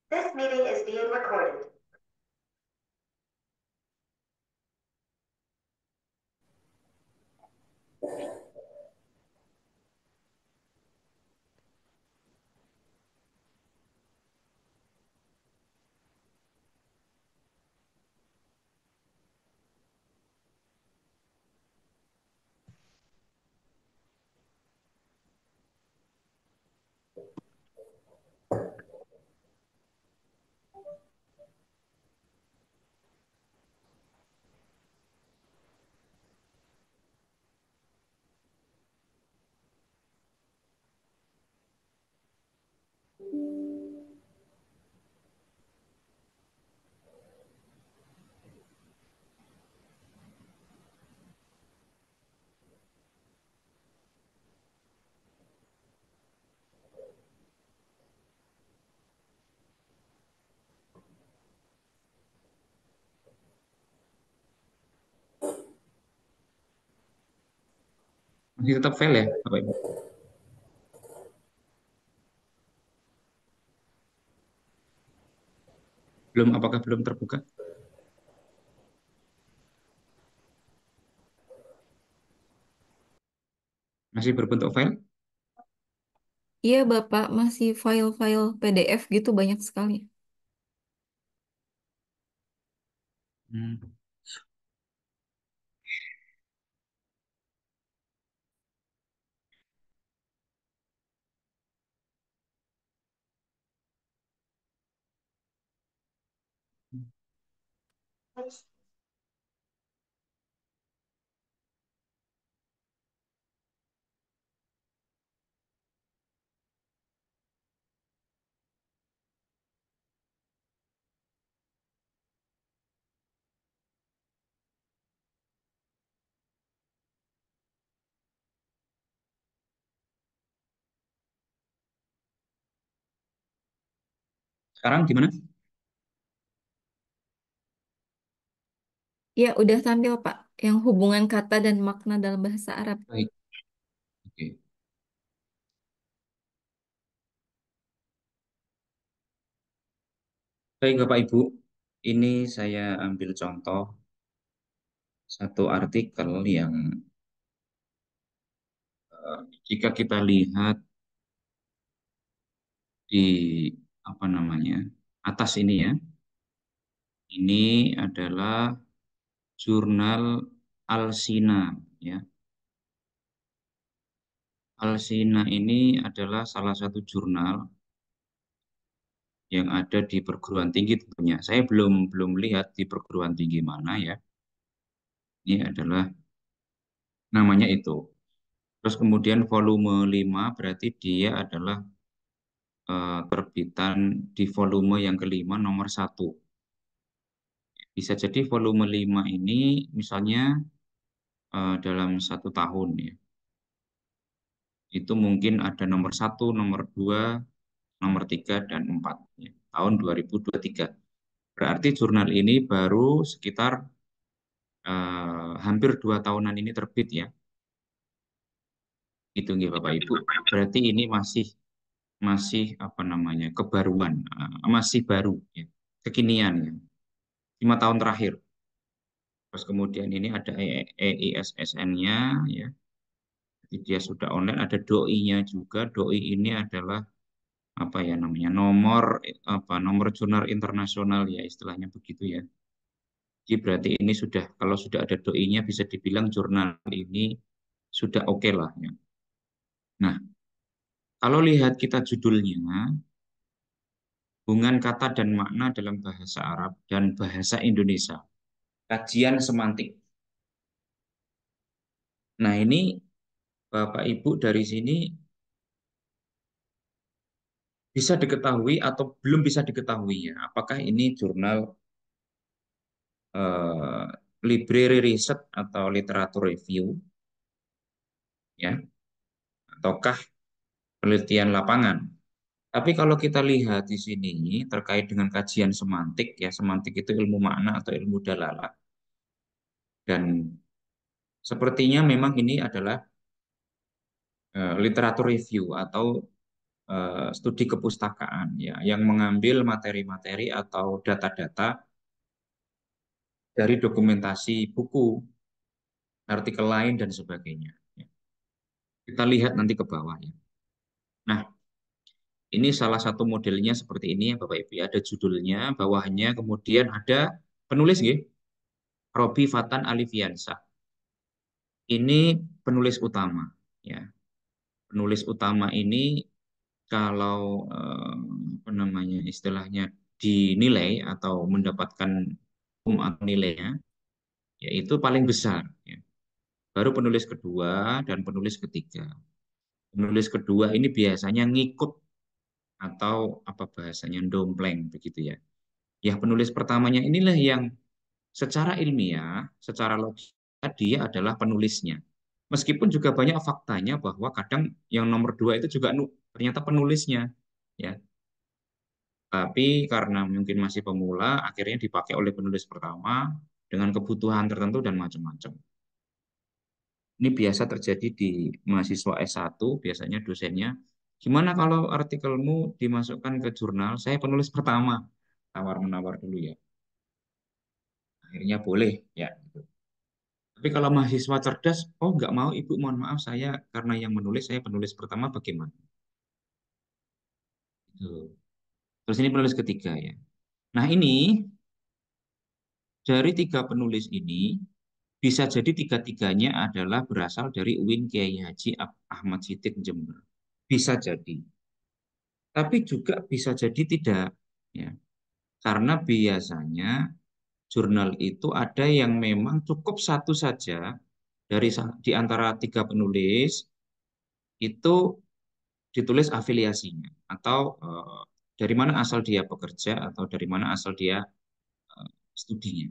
This meeting is being recorded. Masih tetap fail ya, Bapak Ibu? Belum, apakah belum terbuka? Masih berbentuk file? Iya, Bapak, masih file-file PDF gitu banyak sekali. Hmm. Sekarang gimana? Ya, udah tampil, Pak. Yang hubungan kata dan makna dalam bahasa Arab. Baik, oke. Baik, Bapak Ibu. Ini saya ambil contoh satu artikel yang jika kita lihat di apa namanya atas ini ya, ini adalah jurnal Alsina ya. Alsina ini adalah salah satu jurnal yang ada di perguruan tinggi tentunya. Saya belum belum lihat di perguruan tinggi mana ya. Ini adalah namanya itu. Terus kemudian volume 5 berarti dia adalah terbitan di volume yang kelima nomor satu. Bisa jadi volume 5 ini misalnya dalam satu tahun ya. Itu mungkin ada nomor satu, nomor dua, nomor tiga, dan empat ya. Tahun 2023. Berarti jurnal ini baru sekitar hampir 2 tahunan ini terbit ya. Itu nggih Bapak Ibu. Berarti ini masih masih apa namanya kebaruan, masih baru ya. Kekinian ya. 5 tahun terakhir. Terus kemudian ini ada EISSN-nya ya. Jadi dia sudah online, ada doi-nya juga. Doi ini adalah apa ya namanya? Nomor jurnal internasional ya istilahnya begitu ya. Jadi berarti ini sudah kalau sudah ada doi-nya bisa dibilang jurnal ini sudah oke lah ya. Nah, kalau lihat kita judulnya hubungan kata dan makna dalam bahasa Arab dan bahasa Indonesia. Kajian semantik. Nah, ini Bapak Ibu dari sini bisa diketahui atau belum bisa diketahui ya, apakah ini jurnal eh, library research atau literatur review ya, ataukah penelitian lapangan. Tapi kalau kita lihat di sini terkait dengan kajian semantik ya, semantik itu ilmu makna atau ilmu dalalah dan sepertinya memang ini adalah literatur review atau studi kepustakaan ya, yang mengambil materi-materi atau data-data dari dokumentasi buku, artikel lain dan sebagainya. Ya. Kita lihat nanti ke bawah ya. Nah, ini salah satu modelnya seperti ini ya Bapak Ibu. Ada judulnya, bawahnya kemudian ada penulis nggih, Robi Fatan Alifiansyah. Ini penulis utama ya. Penulis utama ini kalau apa namanya istilahnya dinilai atau mendapatkan atau nilainya yaitu paling besar ya. Baru penulis kedua dan penulis ketiga. Penulis kedua ini biasanya ngikut atau apa bahasanya dompleng begitu ya. Ya penulis pertamanya inilah yang secara ilmiah, secara logika dia adalah penulisnya. Meskipun juga banyak faktanya bahwa kadang yang nomor dua itu juga ternyata penulisnya, ya. Tapi karena mungkin masih pemula, akhirnya dipakai oleh penulis pertama dengan kebutuhan tertentu dan macam-macam. Ini biasa terjadi di mahasiswa S1, biasanya dosennya, gimana kalau artikelmu dimasukkan ke jurnal? Saya penulis pertama, tawar-menawar dulu ya. Akhirnya boleh, ya. Gitu. Tapi kalau mahasiswa cerdas, oh nggak mau Ibu, mohon maaf saya karena yang menulis, saya penulis pertama bagaimana? Gitu. Terus ini penulis ketiga ya. Nah ini dari tiga penulis ini, bisa jadi tiga-tiganya adalah berasal dari UIN Kiai Haji Ahmad Siddiq Jember. Bisa jadi. Tapi juga bisa jadi tidak. Ya. Karena biasanya jurnal itu ada yang memang cukup satu saja dari di antara tiga penulis itu ditulis afiliasinya atau dari mana asal dia bekerja atau dari mana asal dia studinya.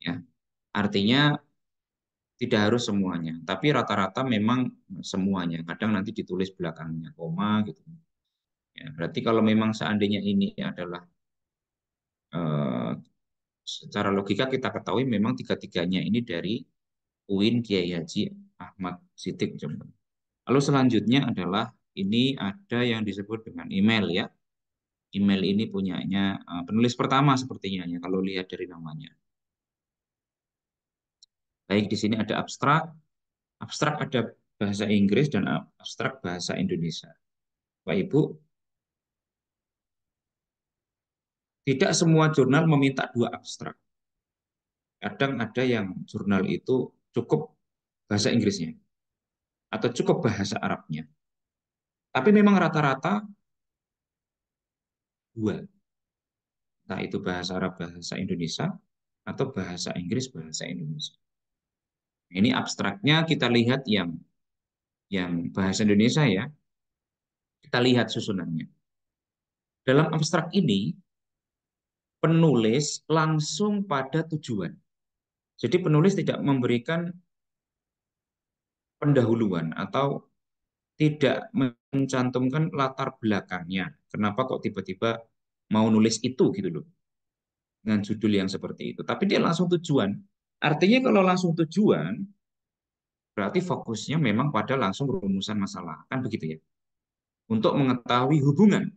Ya, artinya tidak harus semuanya, tapi rata-rata memang semuanya. Kadang nanti ditulis belakangnya koma gitu. Ya, berarti kalau memang seandainya ini adalah eh, secara logika kita ketahui memang tiga-tiganya ini dari UIN Kiai Haji Ahmad Siddiq Jember. Lalu selanjutnya adalah ini ada yang disebut dengan email ya. Email ini punyanya penulis pertama sepertinya ya kalau lihat dari namanya. Baik di sini ada abstrak ada bahasa Inggris dan abstrak bahasa Indonesia. Pak Ibu, tidak semua jurnal meminta dua abstrak. Kadang ada yang jurnal itu cukup bahasa Inggrisnya atau cukup bahasa Arabnya. Tapi memang rata-rata dua. Entah itu bahasa Arab, bahasa Indonesia, atau bahasa Inggris, bahasa Indonesia. Ini abstraknya kita lihat yang bahasa Indonesia ya. Kita lihat susunannya. Dalam abstrak ini, penulis langsung pada tujuan. Jadi penulis tidak memberikan pendahuluan atau tidak mencantumkan latar belakangnya. Kenapa kok tiba-tiba mau nulis itu gitu loh. Dengan judul yang seperti itu. Tapi dia langsung tujuan. Artinya kalau langsung tujuan, berarti fokusnya memang pada langsung rumusan masalah. Kan begitu ya. Untuk mengetahui hubungan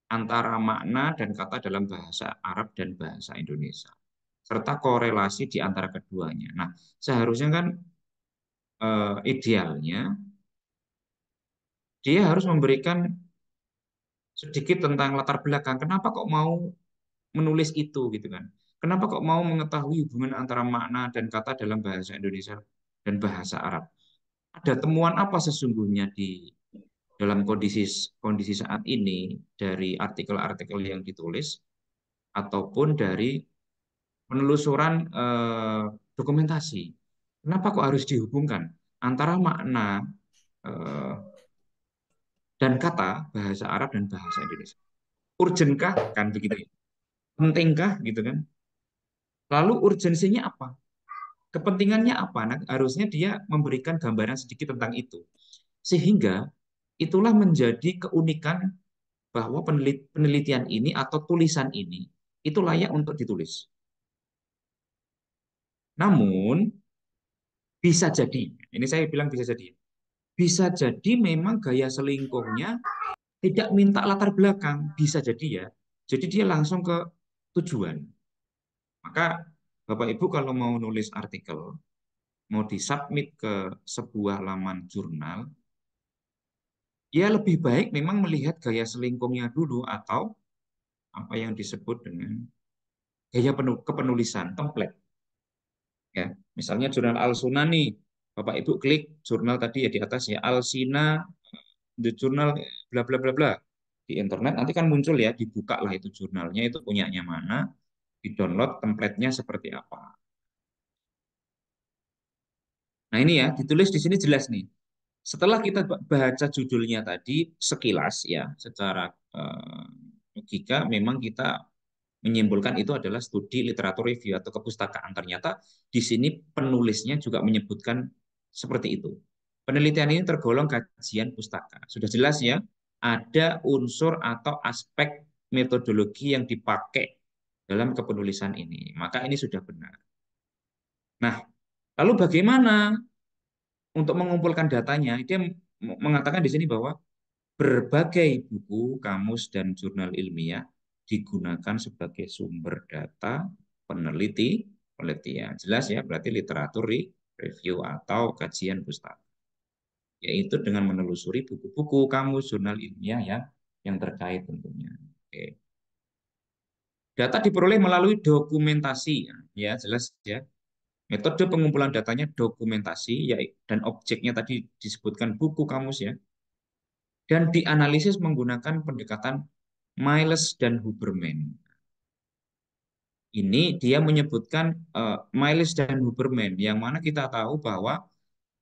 antara makna dan kata dalam bahasa Arab dan bahasa Indonesia. Serta korelasi di antara keduanya. Nah, seharusnya kan idealnya dia harus memberikan sedikit tentang latar belakang. Kenapa kok mau menulis itu gitu kan? Kenapa kok mau mengetahui hubungan antara makna dan kata dalam bahasa Indonesia dan bahasa Arab? Ada temuan apa sesungguhnya di dalam kondisi kondisi saat ini dari artikel-artikel yang ditulis ataupun dari penelusuran dokumentasi? Kenapa kok harus dihubungkan antara makna eh, dan kata bahasa Arab dan bahasa Indonesia? Urgenkah kan begitu ya? Pentingkah gitu kan? Lalu urgensinya apa? Kepentingannya apa? Nah, harusnya dia memberikan gambaran sedikit tentang itu. Sehingga itulah menjadi keunikan bahwa penelitian ini atau tulisan ini itu layak untuk ditulis. Namun bisa jadi, ini saya bilang bisa jadi, Bisa jadi memang gaya selingkuhnya tidak minta latar belakang, bisa jadi ya. Jadi dia langsung ke tujuan. Maka Bapak Ibu kalau mau nulis artikel, mau disubmit ke sebuah laman jurnal, ya lebih baik memang melihat gaya selingkuhnya dulu atau apa yang disebut dengan gaya kepenulisan, template. Ya, misalnya jurnal Al-Sunnah nih, Bapak Ibu klik jurnal tadi ya di atas ya, Al-Sina, the jurnal bla bla bla bla. Di internet nanti kan muncul ya, dibuka lah itu jurnalnya, itu punyanya mana, di-download template-nya seperti apa. Nah ini ya, ditulis di sini jelas nih. Setelah kita baca judulnya tadi sekilas ya, secara logika memang kita menyimpulkan itu adalah studi literatur review atau kepustakaan. Ternyata di sini penulisnya juga menyebutkan seperti itu. Penelitian ini tergolong kajian pustaka. Sudah jelas ya, ada unsur atau aspek metodologi yang dipakai dalam kepenulisan ini. Maka ini sudah benar. Nah, lalu bagaimana untuk mengumpulkan datanya? Dia mengatakan di sini bahwa berbagai buku, kamus, dan jurnal ilmiah digunakan sebagai sumber data penelitian. Jelas ya, berarti literatur review atau kajian pustaka. Yaitu dengan menelusuri buku-buku, kamus, jurnal ilmiah yang terkait tentunya. Oke. Data diperoleh melalui dokumentasi, ya jelas ya. Metode pengumpulan datanya dokumentasi, ya, dan objeknya tadi disebutkan buku, kamus ya. Dan dianalisis menggunakan pendekatan Miles dan Huberman. Ini dia menyebutkan Miles dan Huberman, yang mana kita tahu bahwa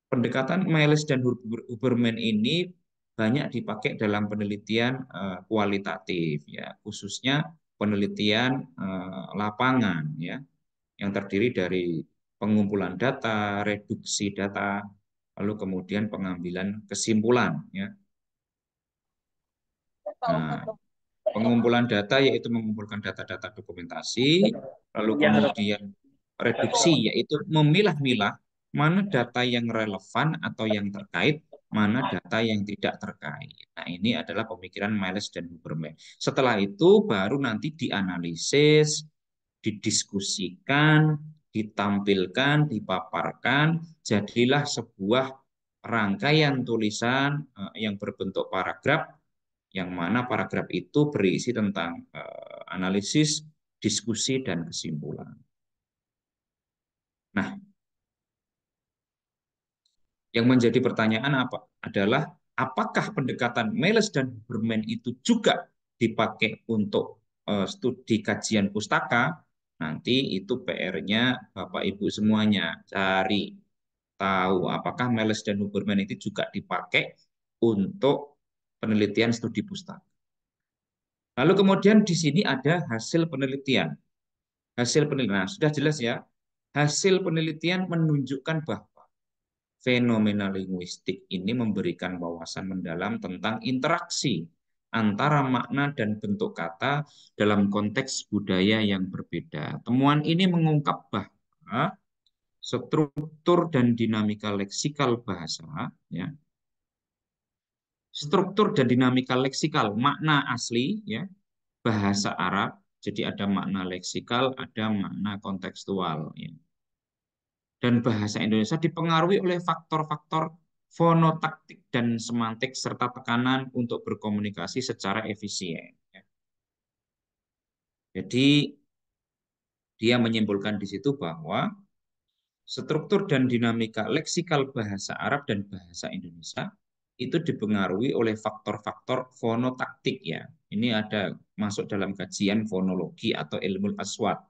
pendekatan Miles dan Huberman ini banyak dipakai dalam penelitian kualitatif, ya, khususnya penelitian lapangan, ya, yang terdiri dari pengumpulan data, reduksi data, lalu kemudian pengambilan kesimpulan, ya. Nah, pengumpulan data yaitu mengumpulkan data-data dokumentasi, lalu kemudian reduksi yaitu memilah-milah mana data yang relevan atau yang terkait, mana data yang tidak terkait. Nah, ini adalah pemikiran Miles dan Huberman. Setelah itu baru nanti dianalisis, didiskusikan, ditampilkan, dipaparkan, jadilah sebuah rangkaian tulisan yang berbentuk paragraf, yang mana paragraf itu berisi tentang analisis, diskusi, dan kesimpulan. Nah, yang menjadi pertanyaan adalah apakah pendekatan Miles dan Huberman itu juga dipakai untuk studi kajian pustaka? Nanti itu PR-nya Bapak Ibu semuanya cari tahu apakah Miles dan Huberman itu juga dipakai untuk penelitian studi pustaka. Lalu kemudian di sini ada hasil penelitian. Hasil penelitian, nah, sudah jelas ya. Hasil penelitian menunjukkan bahwa fenomena linguistik ini memberikan wawasan mendalam tentang interaksi antara makna dan bentuk kata dalam konteks budaya yang berbeda. Temuan ini mengungkap bahwa struktur dan dinamika leksikal bahasa, ya, struktur dan dinamika leksikal makna asli, ya, bahasa Arab. Jadi ada makna leksikal, ada makna kontekstual, ya. Dan bahasa Indonesia dipengaruhi oleh faktor-faktor fonotaktik dan semantik serta tekanan untuk berkomunikasi secara efisien. Jadi dia menyimpulkan di situ bahwa struktur dan dinamika leksikal bahasa Arab dan bahasa Indonesia itu dipengaruhi oleh faktor-faktor fonotaktik, ya. Ini ada masuk dalam kajian fonologi atau ilmu aswat,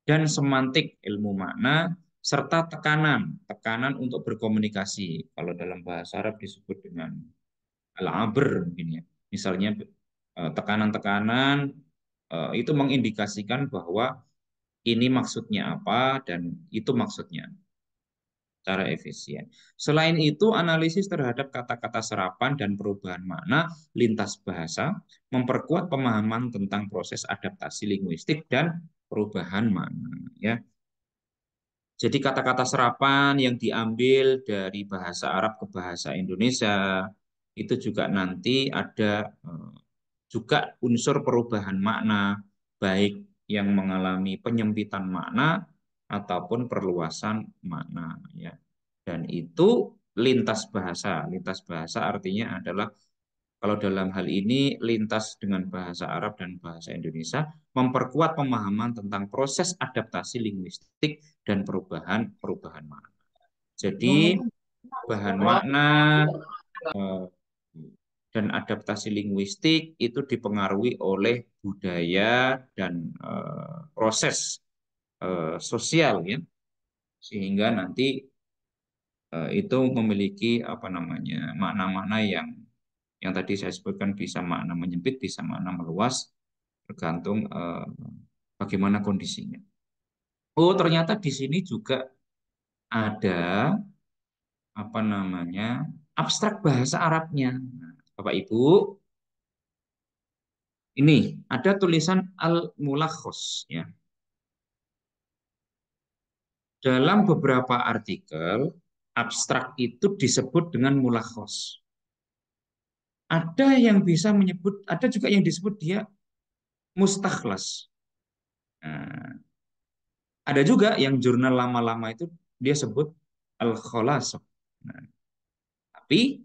dan semantik ilmu makna, serta tekanan untuk berkomunikasi. Kalau dalam bahasa Arab disebut dengan al-abr mungkin ya. Misalnya tekanan-tekanan itu mengindikasikan bahwa ini maksudnya apa dan itu maksudnya secara efisien. Selain itu, analisis terhadap kata-kata serapan dan perubahan makna lintas bahasa memperkuat pemahaman tentang proses adaptasi linguistik dan perubahan makna, ya. Jadi kata-kata serapan yang diambil dari bahasa Arab ke bahasa Indonesia itu juga nanti ada juga unsur perubahan makna, baik yang mengalami penyempitan makna ataupun perluasan makna, ya. Dan itu lintas bahasa. Lintas bahasa artinya adalah kalau dalam hal ini lintas dengan bahasa Arab dan bahasa Indonesia memperkuat pemahaman tentang proses adaptasi linguistik dan perubahan makna. Jadi bahan makna dan adaptasi linguistik itu dipengaruhi oleh budaya dan proses sosial, ya, sehingga nanti itu memiliki apa namanya makna-makna yang tadi saya sebutkan, bisa makna menyempit, bisa makna meluas, tergantung bagaimana kondisinya. Oh, ternyata di sini juga ada apa namanya abstrak bahasa Arabnya. Nah, Bapak Ibu, ini ada tulisan al-mulakhos, ya. Dalam beberapa artikel, abstrak itu disebut dengan mulakhos. Ada yang bisa menyebut, ada juga yang disebut dia mustakhlas. Nah, ada juga yang jurnal lama-lama itu dia sebut al-khalasah. Nah, tapi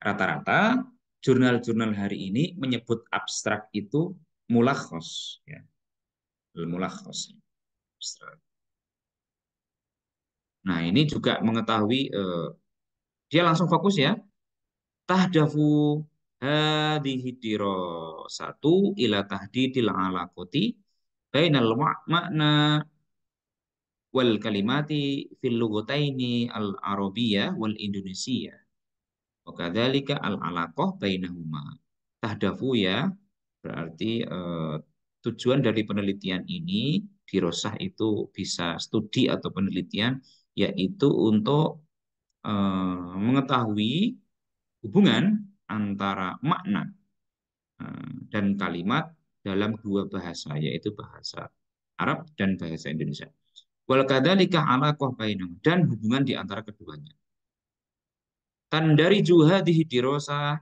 rata-rata jurnal-jurnal hari ini menyebut abstrak itu mulakhos, ya. Mulakhos. Nah, ini juga mengetahui dia langsung fokus, ya. Tahdafu hadhihi dirasatu ila tahdidil alaqati bainal makna wal kalimati fil lughataini al arabiyyah wal indonesia. Wa kadzalika al alaqah bainahuma. Tahdafu, ya, berarti tujuan dari penelitian ini dirosah itu bisa studi atau penelitian, yaitu untuk mengetahui hubungan antara makna dan kalimat dalam dua bahasa, yaitu bahasa Arab dan bahasa Indonesia. Wal kadzalika alaqah bainahum, dan hubungan di antara keduanya. Tandari juhadihi dirosah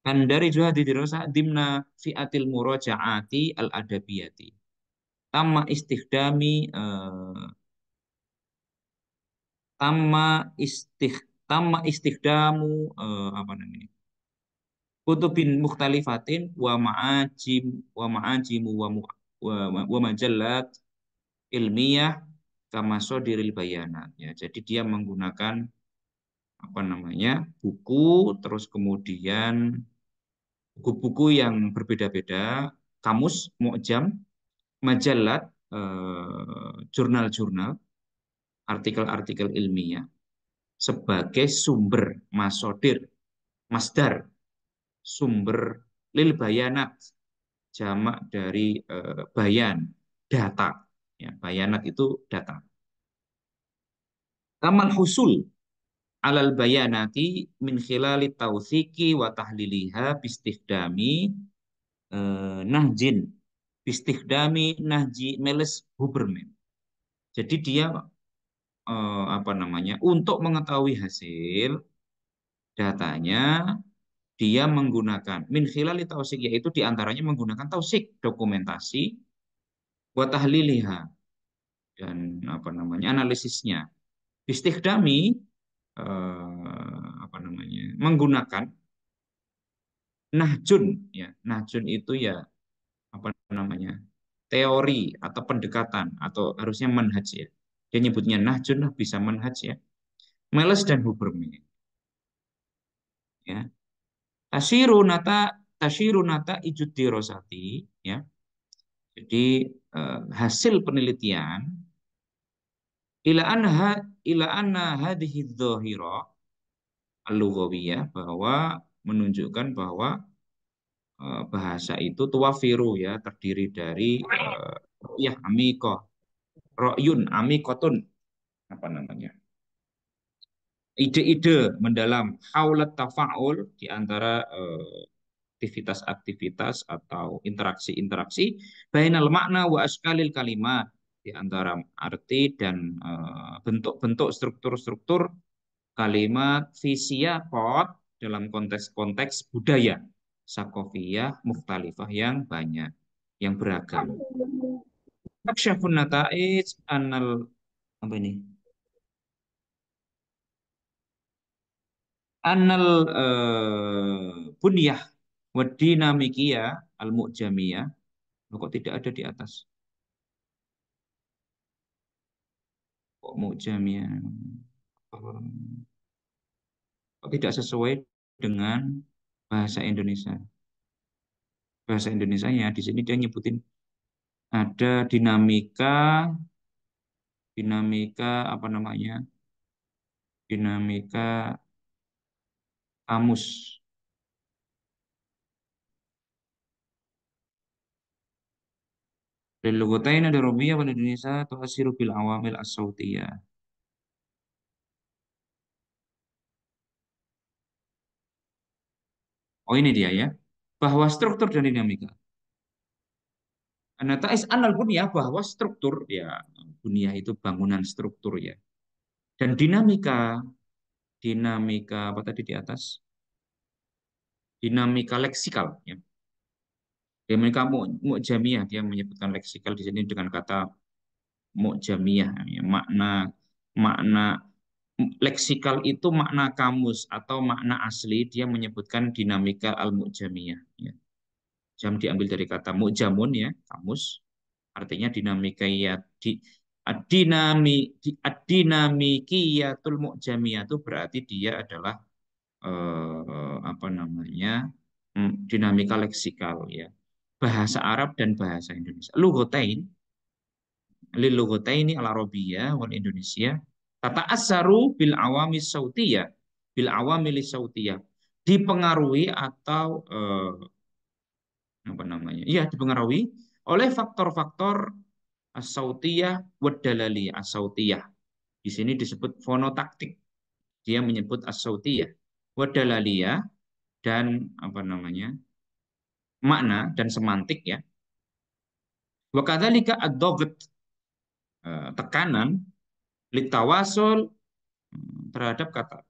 tandari juhadihi dirosah dimna fi'atil murajaati al adabiyati. Tamma istikhdami tamma istikh tamma istikhdamu apa namanya? Kutubin mukhtalifatin wa ma'ajimu wa majallat ilmiah kama sodiril bayanat, ya. Jadi dia menggunakan apa namanya buku, terus kemudian buku-buku yang berbeda-beda, kamus, mu'jam, majallat, jurnal-jurnal, artikel-artikel ilmiah sebagai sumber masodir, masdar, sumber lil bayanat, jamak dari bayan, data, ya. Bayanat itu data. Kamal husul alal bayanati min khilali tauthiki wa tahliliha bistikhdami nahjin, bistikhdami nahji Meles Huberman. Jadi dia apa namanya untuk mengetahui hasil datanya, dia menggunakan min khilali tausik, yaitu diantaranya menggunakan tausik, dokumentasi, wa tahliliha, dan apa namanya analisisnya. Bistikhdami apa namanya menggunakan nahjun, ya. Nahjun itu, ya, apa namanya teori atau pendekatan, atau harusnya manhaj, ya. Dia nyebutnya nahjun, bisa manhaj, ya. Meles dan Huberman, ya. Tasyiru nata ijud dirosati, ya. Jadi hasil penelitian ila anha ila anna hadhihi dzahira al-lughawiyah, bahwa menunjukkan bahwa bahasa itu tuwafiru, ya, terdiri dari ya amikoh, royun amikotun, apa namanya ide-ide mendalam haulat tafaul, di antara aktivitas-aktivitas atau interaksi-interaksi bainal makna wa askalil kalimat, di antara arti dan bentuk-bentuk struktur-struktur kalimat fisiyaqat dalam konteks-konteks budaya sakofiyah mukhtalifah yang banyak, yang beragam. Aksyafun nata'ij anal apa ini? Anal bunyah wa dinamikiyah al-mu'jamiyah. Kok tidak ada di atas? Kok mu'jamiyah? Kok tidak sesuai dengan bahasa Indonesia? Bahasa Indonesianya di sini dia nyebutin ada dinamika apa namanya? Dinamika kamus. Lil-lughatain ada Arabiyah wal Indonesia tu'assiru bil awamil as-sautiyah. Oh ini dia ya. Bahwa struktur dan dinamika. Anata'is anal bunyah, bahwa struktur ya, bunyah itu bangunan struktur ya. Dan dinamika apa tadi di atas? Dinamika leksikal ya. Dinamika mu'jamiyah, dia menyebutkan leksikal di sini dengan kata mu'jamiyah ya. Makna leksikal itu makna kamus atau makna asli, dia menyebutkan dinamika al-mu'jamiyah ya. Jam diambil dari kata mu'jamun ya, kamus, artinya dinamika ya, dinamikiyatul mu'jamiyah itu berarti dia adalah apa namanya, dinamika leksikal ya, bahasa Arab dan bahasa Indonesia. Lughatain lil lughatain al arabiyyah wal Indonesia tata'assaru bil awamil sautiyah, dipengaruhi atau apa namanya? Iya, dipengaruhi oleh faktor-faktor as-sautiyah wad dalaliyah. As-sautiyah di sini disebut fonotaktik. Dia menyebut as-sautiyah wad dalaliyah dan apa namanya? Makna dan semantik ya. Wa kadzalika ad-dhabt, tekanan litawasul, terhadap kata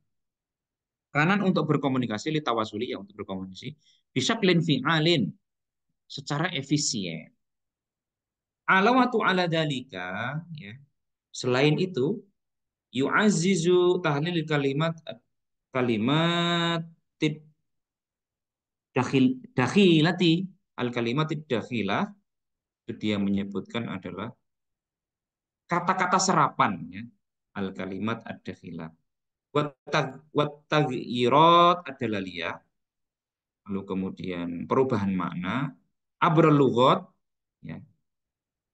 kanan untuk berkomunikasi, litawasuli ya, untuk berkomunikasi bisyaklin fi'alin, secara efisien. Alawatu ala dalika ya. Selain itu, yu'azzizu tahlil kalimat dakhilati al kalimat dakhilah, itu dia menyebutkan adalah kata-kata serapan ya, al kalimat ad-dakhilah wat taghyirat ad-dalaliyah, lalu kemudian perubahan makna abrul lughat ya,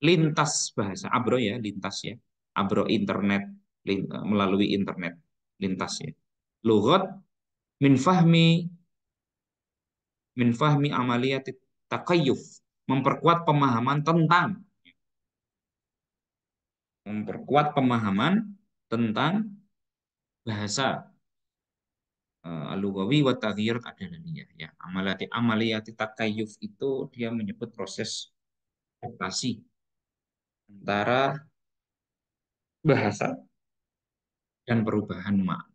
lintas bahasa, abro ya, lintas ya, abro internet, melalui internet, lintas ya, lughat min fahmi amaliyat takayyuf, memperkuat pemahaman tentang bahasa al-lughawi wa taghyir ad-dalaliyah ya. Amaliyat takayyuf itu dia menyebut proses adaptasi antara bahasa dan perubahan makna.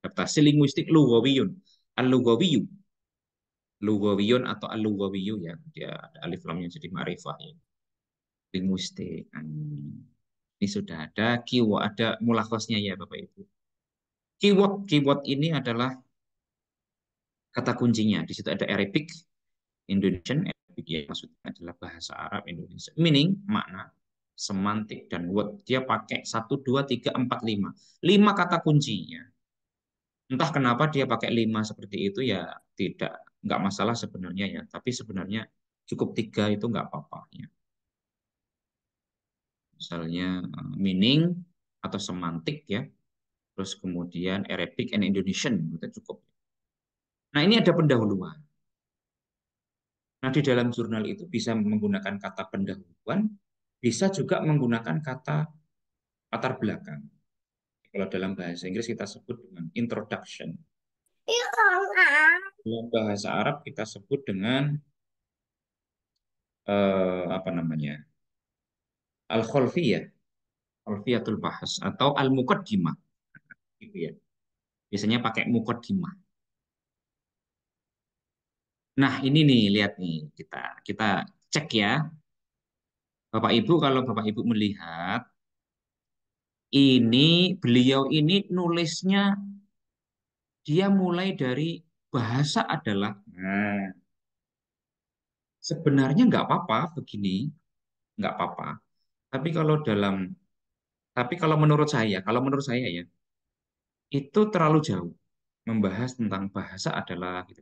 Adaptasi linguistik lughawiyun. Al-lughawiyu. Lughawiyun atau al-lughawiyu ya. Dia ada alif lamnya jadi ma'rifah ya. Linguistik. Ini sudah ada keyword, ada mulakhosnya ya Bapak Ibu. Keyword ini adalah kata kuncinya. Di situ ada Arabic, Indonesian, Arabic ya, maksudnya adalah bahasa Arab Indonesia. Meaning, makna, semantik, dan word. Dia pakai 1, 2, 3, 4, 5. 5 kata kuncinya. Entah kenapa dia pakai 5 seperti itu ya, nggak masalah sebenarnya ya. Tapi sebenarnya cukup 3 itu nggak apa-apa ya. Misalnya meaning atau semantik ya. Terus kemudian Arabic and Indonesian, itu cukup. Nah ini ada pendahuluan. Nah di dalam jurnal itu bisa menggunakan kata pendahuluan, bisa juga menggunakan kata latar belakang. Kalau dalam bahasa Inggris kita sebut dengan introduction. Dalam bahasa Arab kita sebut dengan apa namanya? Al-kholfiyah, kholfiyatul bahas atau al-muqaddimah gitu ya. Biasanya pakai muqaddimah. Nah, ini nih lihat nih kita kita cek ya. Bapak Ibu kalau Bapak Ibu melihat ini beliau ini nulisnya dia mulai dari bahasa adalah nah, sebenarnya nggak apa-apa begini, nggak apa-apa. Tapi kalau dalam tapi kalau menurut saya ya, itu terlalu jauh membahas tentang bahasa adalah gitu.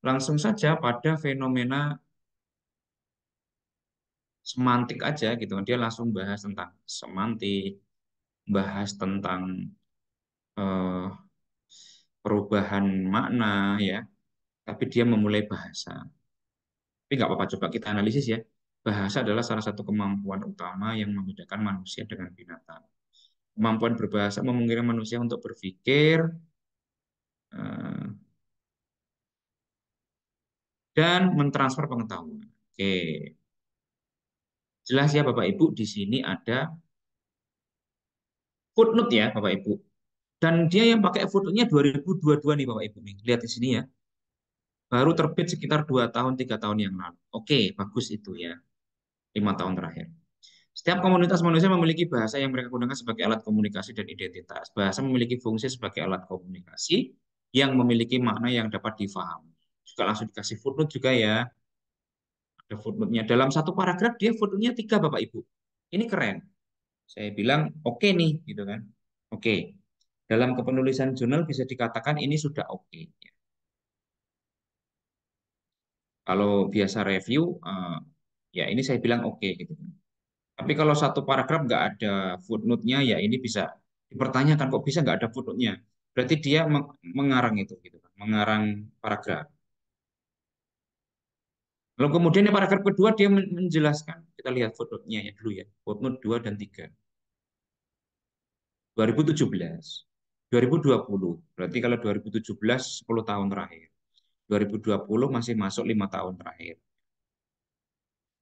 Langsung saja pada fenomena semantik aja gitu. Dia langsung bahas tentang semantik, bahas tentang eh, perubahan makna ya. Tapi dia memulai bahasa. Tapi nggak apa-apa, coba kita analisis ya. Bahasa adalah salah satu kemampuan utama yang membedakan manusia dengan binatang. Kemampuan berbahasa memungkinkan manusia untuk berpikir eh, dan mentransfer pengetahuan. Oke, jelas ya Bapak Ibu, di sini ada footnote ya Bapak Ibu. Dan dia yang pakai footnote-nya 2022 nih Bapak Ibu nih. Lihat di sini ya. Baru terbit sekitar 2 tahun, 3 tahun yang lalu. Oke, bagus itu ya. 5 tahun terakhir. Setiap komunitas manusia memiliki bahasa yang mereka gunakan sebagai alat komunikasi dan identitas. Bahasa memiliki fungsi sebagai alat komunikasi yang memiliki makna yang dapat difahami. Juga langsung dikasih footnote juga ya. Ada footnote-nya. Dalam satu paragraf dia footnote-nya 3 Bapak Ibu. Ini keren. Saya bilang oke nih gitu kan. Oke. Dalam kepenulisan jurnal bisa dikatakan ini sudah oke. Kalau biasa review, ya ini saya bilang oke gitu. Tapi kalau satu paragraf nggak ada footnote-nya, ya ini bisa dipertanyakan kok bisa nggak ada footnote-nya. Berarti dia mengarang itu, gitu kan, mengarang paragraf. Lalu kemudian di paragraf kedua dia menjelaskan, kita lihat footnote-nya ya dulu ya, footnote 2 dan 3. 2017, 2020, berarti kalau 2017 10 tahun terakhir. 2020 masih masuk 5 tahun terakhir.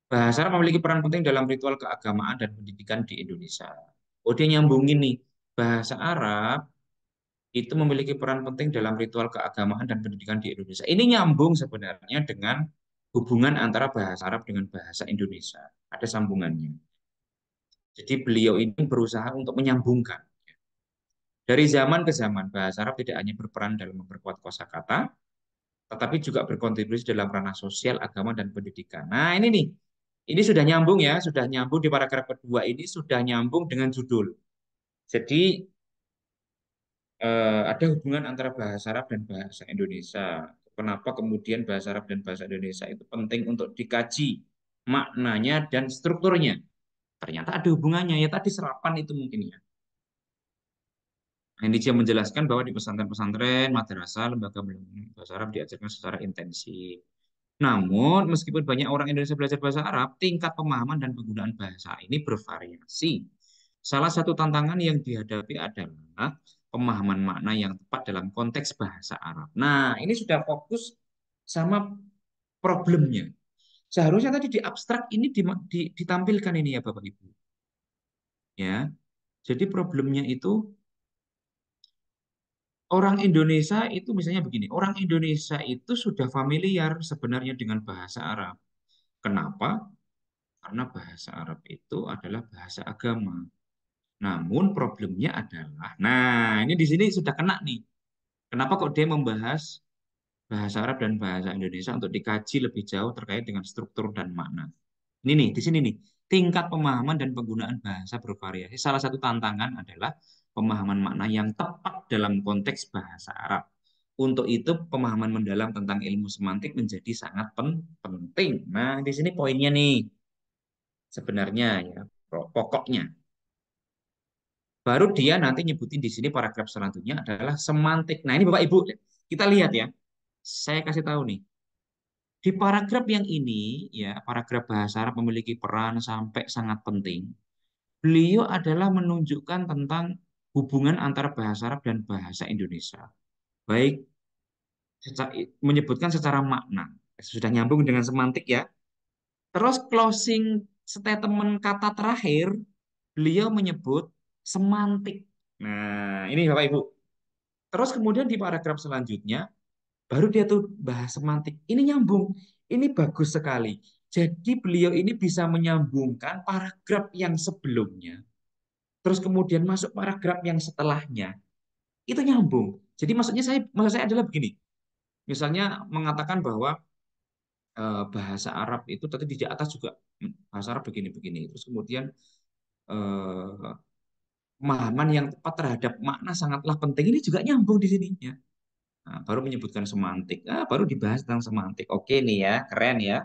Bahasa Arab memiliki peran penting dalam ritual keagamaan dan pendidikan di Indonesia. Oh, dia nyambungin nih. Bahasa Arab itu memiliki peran penting dalam ritual keagamaan dan pendidikan di Indonesia. Ini nyambung sebenarnya dengan hubungan antara bahasa Arab dengan bahasa Indonesia. Ada sambungannya. Jadi beliau ini berusaha untuk menyambungkan. Dari zaman ke zaman, bahasa Arab tidak hanya berperan dalam memperkuat kosakata, tetapi juga berkontribusi dalam ranah sosial, agama, dan pendidikan. Nah, ini nih. Ini sudah nyambung ya, sudah nyambung di paragraf kedua ini sudah nyambung dengan judul. Jadi ada hubungan antara bahasa Arab dan bahasa Indonesia. Kenapa kemudian bahasa Arab dan bahasa Indonesia itu penting untuk dikaji maknanya dan strukturnya? Ternyata ada hubungannya ya tadi serapan itu mungkin ya. Nah, ini dia menjelaskan bahwa di pesantren-pesantren, madrasah, lembaga bahasa Arab diajarkan secara intensif. Namun, meskipun banyak orang Indonesia belajar bahasa Arab, tingkat pemahaman dan penggunaan bahasa ini bervariasi. Salah satu tantangan yang dihadapi adalah pemahaman makna yang tepat dalam konteks bahasa Arab. Nah, ini sudah fokus sama problemnya. Seharusnya tadi di abstrak ini ditampilkan ini ya Bapak Ibu. Ya. Jadi problemnya itu orang Indonesia itu misalnya begini, orang Indonesia itu sudah familiar sebenarnya dengan bahasa Arab. Kenapa? Karena bahasa Arab itu adalah bahasa agama. Namun problemnya adalah, nah ini di sini sudah kena nih. Kenapa kok dia membahas bahasa Arab dan bahasa Indonesia untuk dikaji lebih jauh terkait dengan struktur dan makna? Ini nih, di sini nih, tingkat pemahaman dan penggunaan bahasa bervariasi. Salah satu tantangan adalah pemahaman makna yang tepat dalam konteks bahasa Arab. Untuk itu, pemahaman mendalam tentang ilmu semantik menjadi sangat penting. Nah, di sini poinnya nih, sebenarnya ya, pokoknya. Baru dia nanti nyebutin di sini paragraf selanjutnya adalah semantik. Nah, ini Bapak Ibu, kita lihat ya. Saya kasih tahu nih. Di paragraf yang ini, ya, paragraf bahasa Arab memiliki peran sampai sangat penting. Beliau adalah menunjukkan tentang hubungan antara bahasa Arab dan bahasa Indonesia. Baik menyebutkan secara makna. Sudah nyambung dengan semantik ya. Terus closing statement kata terakhir, beliau menyebut semantik. Nah, ini Bapak Ibu. Terus kemudian di paragraf selanjutnya, baru dia tuh bahas semantik. Ini nyambung. Ini bagus sekali. Jadi beliau ini bisa menyambungkan paragraf yang sebelumnya. Terus kemudian masuk paragraf yang setelahnya. Itu nyambung. Jadi maksud saya adalah begini. Misalnya mengatakan bahwa bahasa Arab itu tadi di atas juga bahasa Arab begini-begini. Terus kemudian eh, pemahaman yang tepat terhadap makna sangatlah penting. Ini juga nyambung di sini ya. Nah, baru menyebutkan semantik. Baru dibahas tentang semantik. Oke nih ya, keren ya.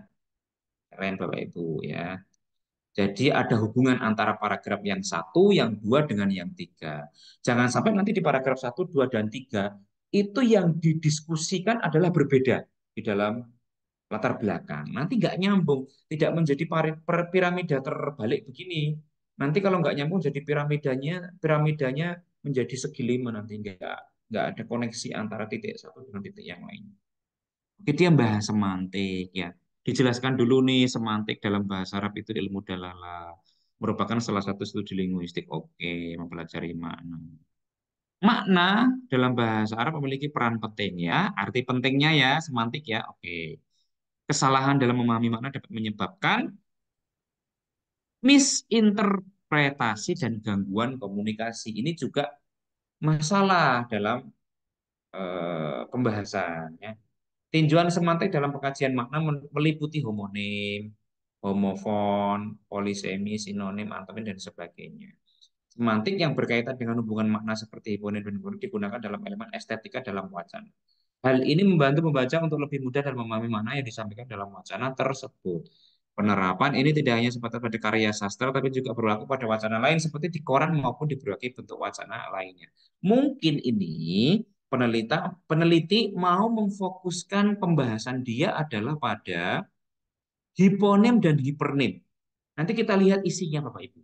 Keren Bapak Ibu ya. Jadi ada hubungan antara paragraf yang satu, yang dua dengan yang tiga. Jangan sampai nanti di paragraf satu, dua, dan tiga itu yang didiskusikan adalah berbeda di dalam latar belakang. Nanti nggak nyambung, tidak menjadi piramida terbalik begini. Nanti kalau nggak nyambung jadi piramidanya menjadi segi lima nanti nggak ada koneksi antara titik satu dengan titik yang lain. Oke, dia bahas semantik ya. Dijelaskan dulu nih semantik dalam bahasa Arab itu ilmu dalalah. Merupakan salah satu studi linguistik. Oke, mempelajari makna. Makna dalam bahasa Arab memiliki peran penting ya. Arti pentingnya ya semantik ya. Oke. Kesalahan dalam memahami makna dapat menyebabkan misinterpretasi dan gangguan komunikasi. Ini juga masalah dalam pembahasannya. Tinjauan semantik dalam pengkajian makna meliputi homonim, homofon, polisemi, sinonim, antonim, dan sebagainya. Semantik yang berkaitan dengan hubungan makna seperti hiponim dan hiponim digunakan dalam elemen estetika dalam wacana. Hal ini membantu membaca untuk lebih mudah dan memahami makna yang disampaikan dalam wacana tersebut. Penerapan ini tidak hanya sebatas pada karya sastra, tapi juga berlaku pada wacana lain seperti di koran maupun di berbagai bentuk wacana lainnya. Mungkin ini peneliti mau memfokuskan pembahasan dia adalah pada hiponim dan hipernim. Nanti kita lihat isinya Bapak Ibu.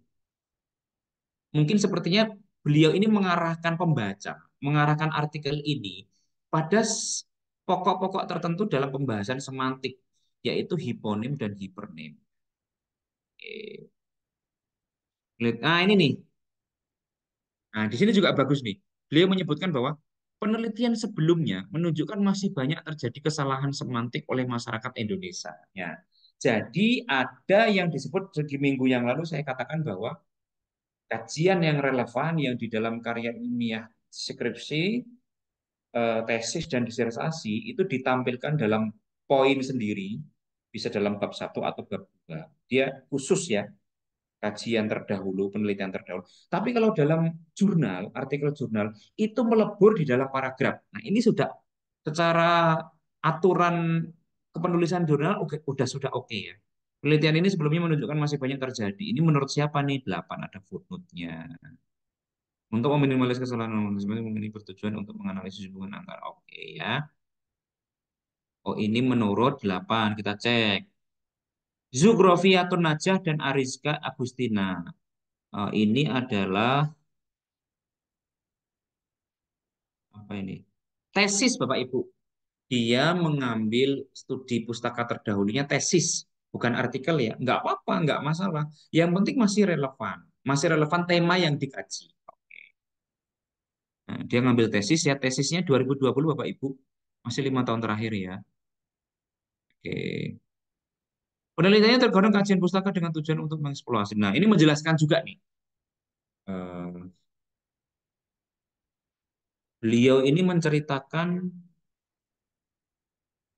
Mungkin sepertinya beliau ini mengarahkan pembaca, mengarahkan artikel ini pada pokok-pokok tertentu dalam pembahasan semantik, yaitu hiponim dan hipernim. Oke. Nah, ini nih. Nah, di sini juga bagus nih. Beliau menyebutkan bahwa penelitian sebelumnya menunjukkan masih banyak terjadi kesalahan semantik oleh masyarakat Indonesia. Ya. Jadi ada yang disebut di minggu yang lalu saya katakan bahwa kajian yang relevan yang di dalam karya ilmiah skripsi, tesis dan disertasi itu ditampilkan dalam poin sendiri, bisa dalam bab satu atau bab 2. Dia khusus ya, kajian terdahulu, penelitian terdahulu. Tapi kalau dalam jurnal, artikel jurnal, itu melebur di dalam paragraf. Nah, ini sudah secara aturan kepenulisan jurnal sudah oke ya. Penelitian ini sebelumnya menunjukkan masih banyak terjadi. Ini menurut siapa nih? 8 ada footnote-nya. Untuk meminimalisasi kesalahan ini bertujuan untuk menganalisis hubungan antara oke ya. Oh, ini menurut 8 kita cek. Zuhrofiatun Najah dan Ariska Agustina. Ini adalah apa ini? Tesis Bapak Ibu. Dia mengambil studi pustaka terdahulunya tesis, bukan artikel ya. Nggak apa-apa, nggak masalah. Yang penting masih relevan. Masih relevan tema yang dikaji. Nah, dia ngambil tesis ya, tesisnya 2020 Bapak Ibu. Masih 5 tahun terakhir ya. Oke. Penelitiannya tergolong kajian pustaka dengan tujuan untuk mengeksplorasi. Nah, ini menjelaskan juga nih. Eh, Beliau ini menceritakan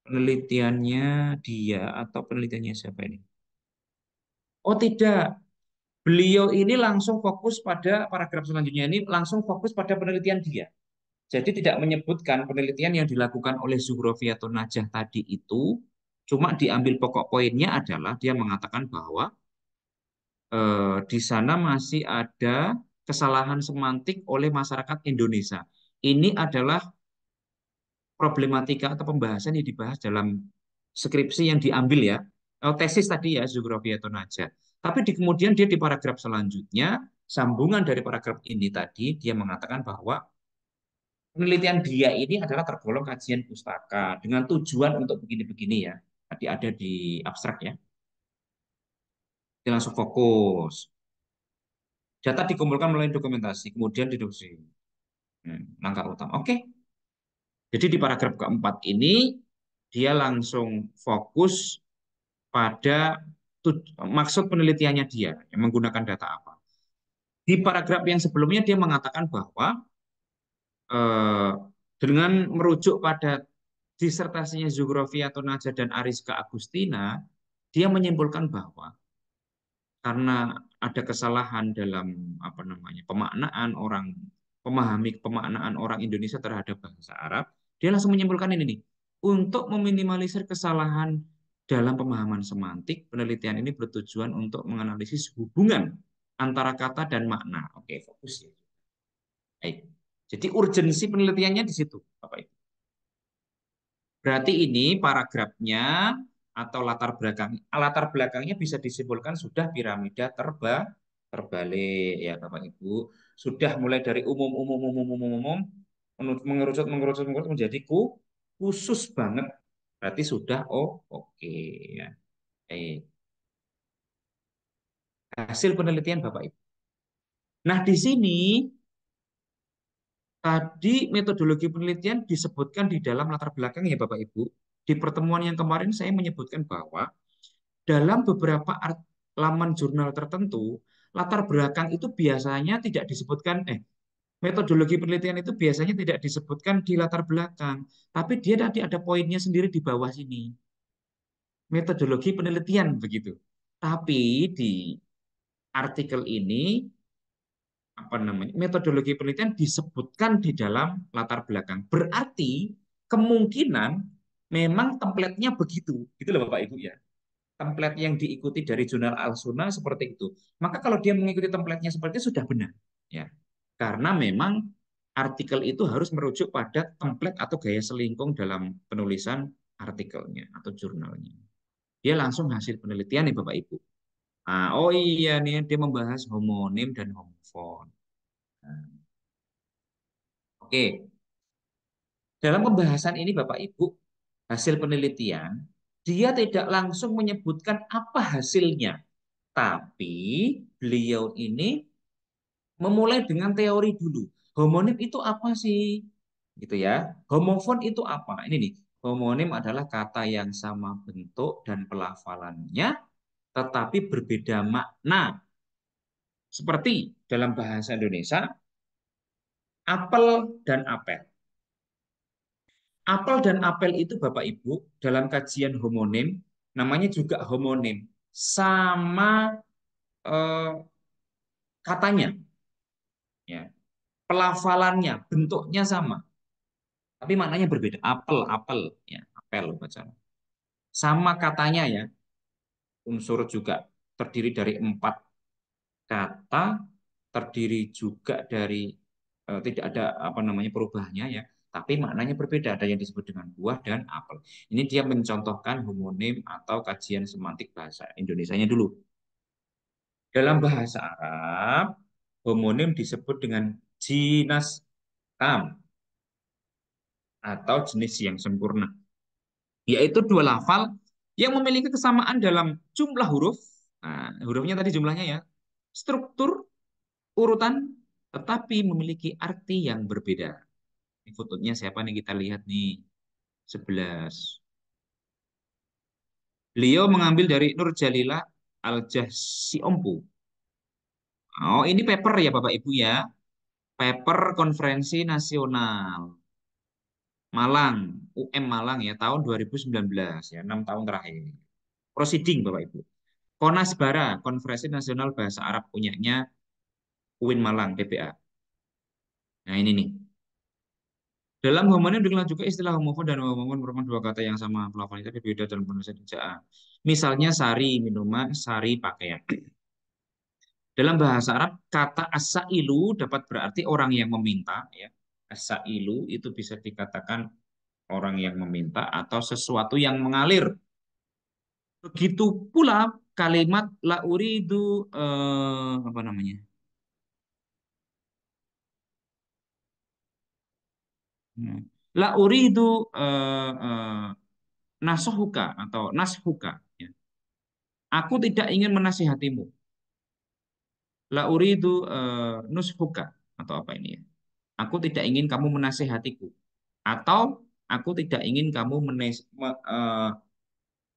penelitiannya dia atau penelitiannya siapa ini? Oh tidak, beliau ini langsung fokus pada paragraf selanjutnya ini langsung fokus pada penelitian dia. Jadi tidak menyebutkan penelitian yang dilakukan oleh Zuhrofiatun Najah tadi itu, cuma diambil pokok poinnya adalah dia mengatakan bahwa di sana masih ada kesalahan semantik oleh masyarakat Indonesia. Ini adalah problematika atau pembahasan yang dibahas dalam skripsi yang diambil ya, tesis tadi ya, Zuhrofi atau Najah. Tapi kemudian dia di paragraf selanjutnya, sambungan dari paragraf ini tadi, dia mengatakan bahwa Penelitian dia ini adalah tergolong kajian pustaka dengan tujuan untuk begini-begini ya. Tadi ada di abstrak ya. Dia langsung fokus. Data dikumpulkan melalui dokumentasi, kemudian didoksi. Langkah utama. Oke. Jadi di paragraf keempat ini dia langsung fokus pada maksud penelitiannya dia yang menggunakan data apa. Di paragraf yang sebelumnya dia mengatakan bahwa eh, dengan merujuk pada disertasinya Zuhrofi atau Najah dan Ariska Agustina, dia menyimpulkan bahwa karena ada kesalahan dalam apa namanya pemaknaan orang memahami pemaknaan orang Indonesia terhadap bahasa Arab, dia langsung menyimpulkan ini nih, untuk meminimalisir kesalahan dalam pemahaman semantik, penelitian ini bertujuan untuk menganalisis hubungan antara kata dan makna. Oke, fokus ya. Baik. Jadi urgensi penelitiannya di situ, Bapak Ibu. Berarti ini paragrafnya atau latar belakangnya bisa disimpulkan sudah piramida terbalik ya Bapak Ibu. Sudah mulai dari umum mengerucut menjadi khusus banget. Berarti sudah oke ya. Baik. Hasil penelitian Bapak Ibu. Nah, di sini tadi metodologi penelitian disebutkan di dalam latar belakang ya Bapak Ibu. Di pertemuan yang kemarin saya menyebutkan bahwa dalam beberapa laman jurnal tertentu, latar belakang itu biasanya tidak disebutkan, metodologi penelitian itu biasanya tidak disebutkan di latar belakang, tapi dia nanti ada poinnya sendiri di bawah sini. Metodologi penelitian begitu. Tapi di artikel ini apa namanya metodologi penelitian disebutkan di dalam latar belakang. Berarti kemungkinan memang template-nya begitu, gitu loh Bapak Ibu ya. Template yang diikuti dari jurnal Al-Sunnah seperti itu. Maka kalau dia mengikuti template-nya seperti itu sudah benar, ya. Karena memang artikel itu harus merujuk pada template atau gaya selingkung dalam penulisan artikelnya atau jurnalnya. Dia langsung hasil penelitian nih Bapak Ibu. Oh iya nih dia membahas homonim dan homofon. Nah, oke, dalam pembahasan ini Bapak Ibu, hasil penelitian, dia tidak langsung menyebutkan apa hasilnya. Tapi beliau ini memulai dengan teori dulu. Homonim itu apa sih? Gitu ya. Homofon itu apa? Ini nih. Homonim adalah kata yang sama bentuk dan pelafalannya, tetapi berbeda makna. Seperti dalam bahasa Indonesia, apel dan apel. Apel dan apel itu Bapak Ibu dalam kajian homonim namanya juga homonim sama eh, katanya ya pelafalannya bentuknya sama tapi maknanya berbeda. Apel apel ya apel bacaan sama katanya ya unsur juga terdiri dari 4 kata terdiri juga dari tidak ada apa namanya perubahannya ya tapi maknanya berbeda ada yang disebut dengan buah dan apel. Ini dia mencontohkan homonim atau kajian semantik bahasa Indonesianya dulu. Dalam bahasa Arab homonim disebut dengan jinas tam atau jenis yang sempurna, yaitu 2 lafal yang memiliki kesamaan dalam jumlah huruf. Nah, hurufnya tadi jumlahnya ya, struktur, urutan, tetapi memiliki arti yang berbeda. Ini fotonya siapa nih kita lihat nih, 11. Beliau mengambil dari Nur Jalila Al-Jasiompu. Oh, ini paper ya Bapak Ibu ya. Paper Konferensi Nasional Malang, UM Malang ya, tahun 2019 ya, 6 tahun terakhir. Proceeding Bapak Ibu. Konasbara, Konferensi Nasional Bahasa Arab punyanya UIN Malang, PPA. Nah ini nih. Dalam homonim dikenal juga istilah homofon dan homofon merupakan 2 kata yang sama pelafalan tapi beda dalam penulisan ejaan. Misalnya sari minuman, sari pakaian. Dalam bahasa Arab, kata as-sailu dapat berarti orang yang meminta. Ya. As-sailu itu bisa dikatakan orang yang meminta atau sesuatu yang mengalir. Begitu pula kalimat la uridu apa namanya? Hmm. La uridu nasuhuka atau nashuka. Ya. Aku tidak ingin menasihatimu. La uridu nushuka atau apa ini ya? Aku tidak ingin kamu menasihatiku. Atau aku tidak ingin kamu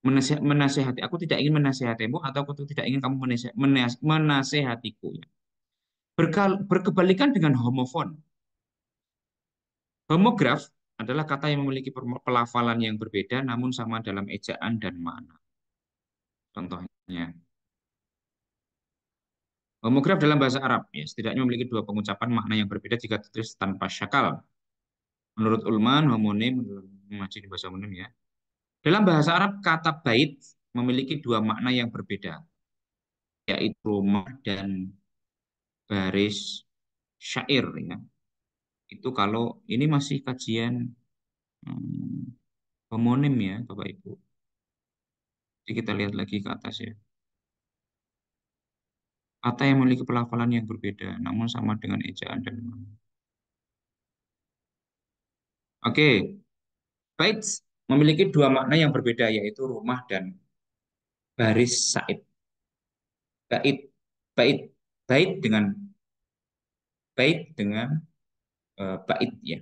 menasihati. Aku tidak ingin menasihatimu atau aku tidak ingin kamu menasihatiku. Ya. Berkebalikan dengan homofon. Homograf adalah kata yang memiliki pelafalan yang berbeda namun sama dalam ejaan dan makna. Contohnya, homograf dalam bahasa Arab ya, setidaknya memiliki dua pengucapan makna yang berbeda jika ditulis tanpa syakal. Menurut Ulman, homonim mengaji di bahasa homonim ya. Dalam bahasa Arab, kata bait memiliki dua makna yang berbeda, yaitu rumah dan baris syair ya. Itu kalau ini masih kajian hmm, homonim ya, Bapak Ibu. Jadi kita lihat lagi ke atas ya. Kata yang memiliki pelafalan yang berbeda, namun sama dengan ejaan dan makna. Oke, bait memiliki dua makna yang berbeda, yaitu rumah dan baris syair. Bait, bait, bait dengan bait ya.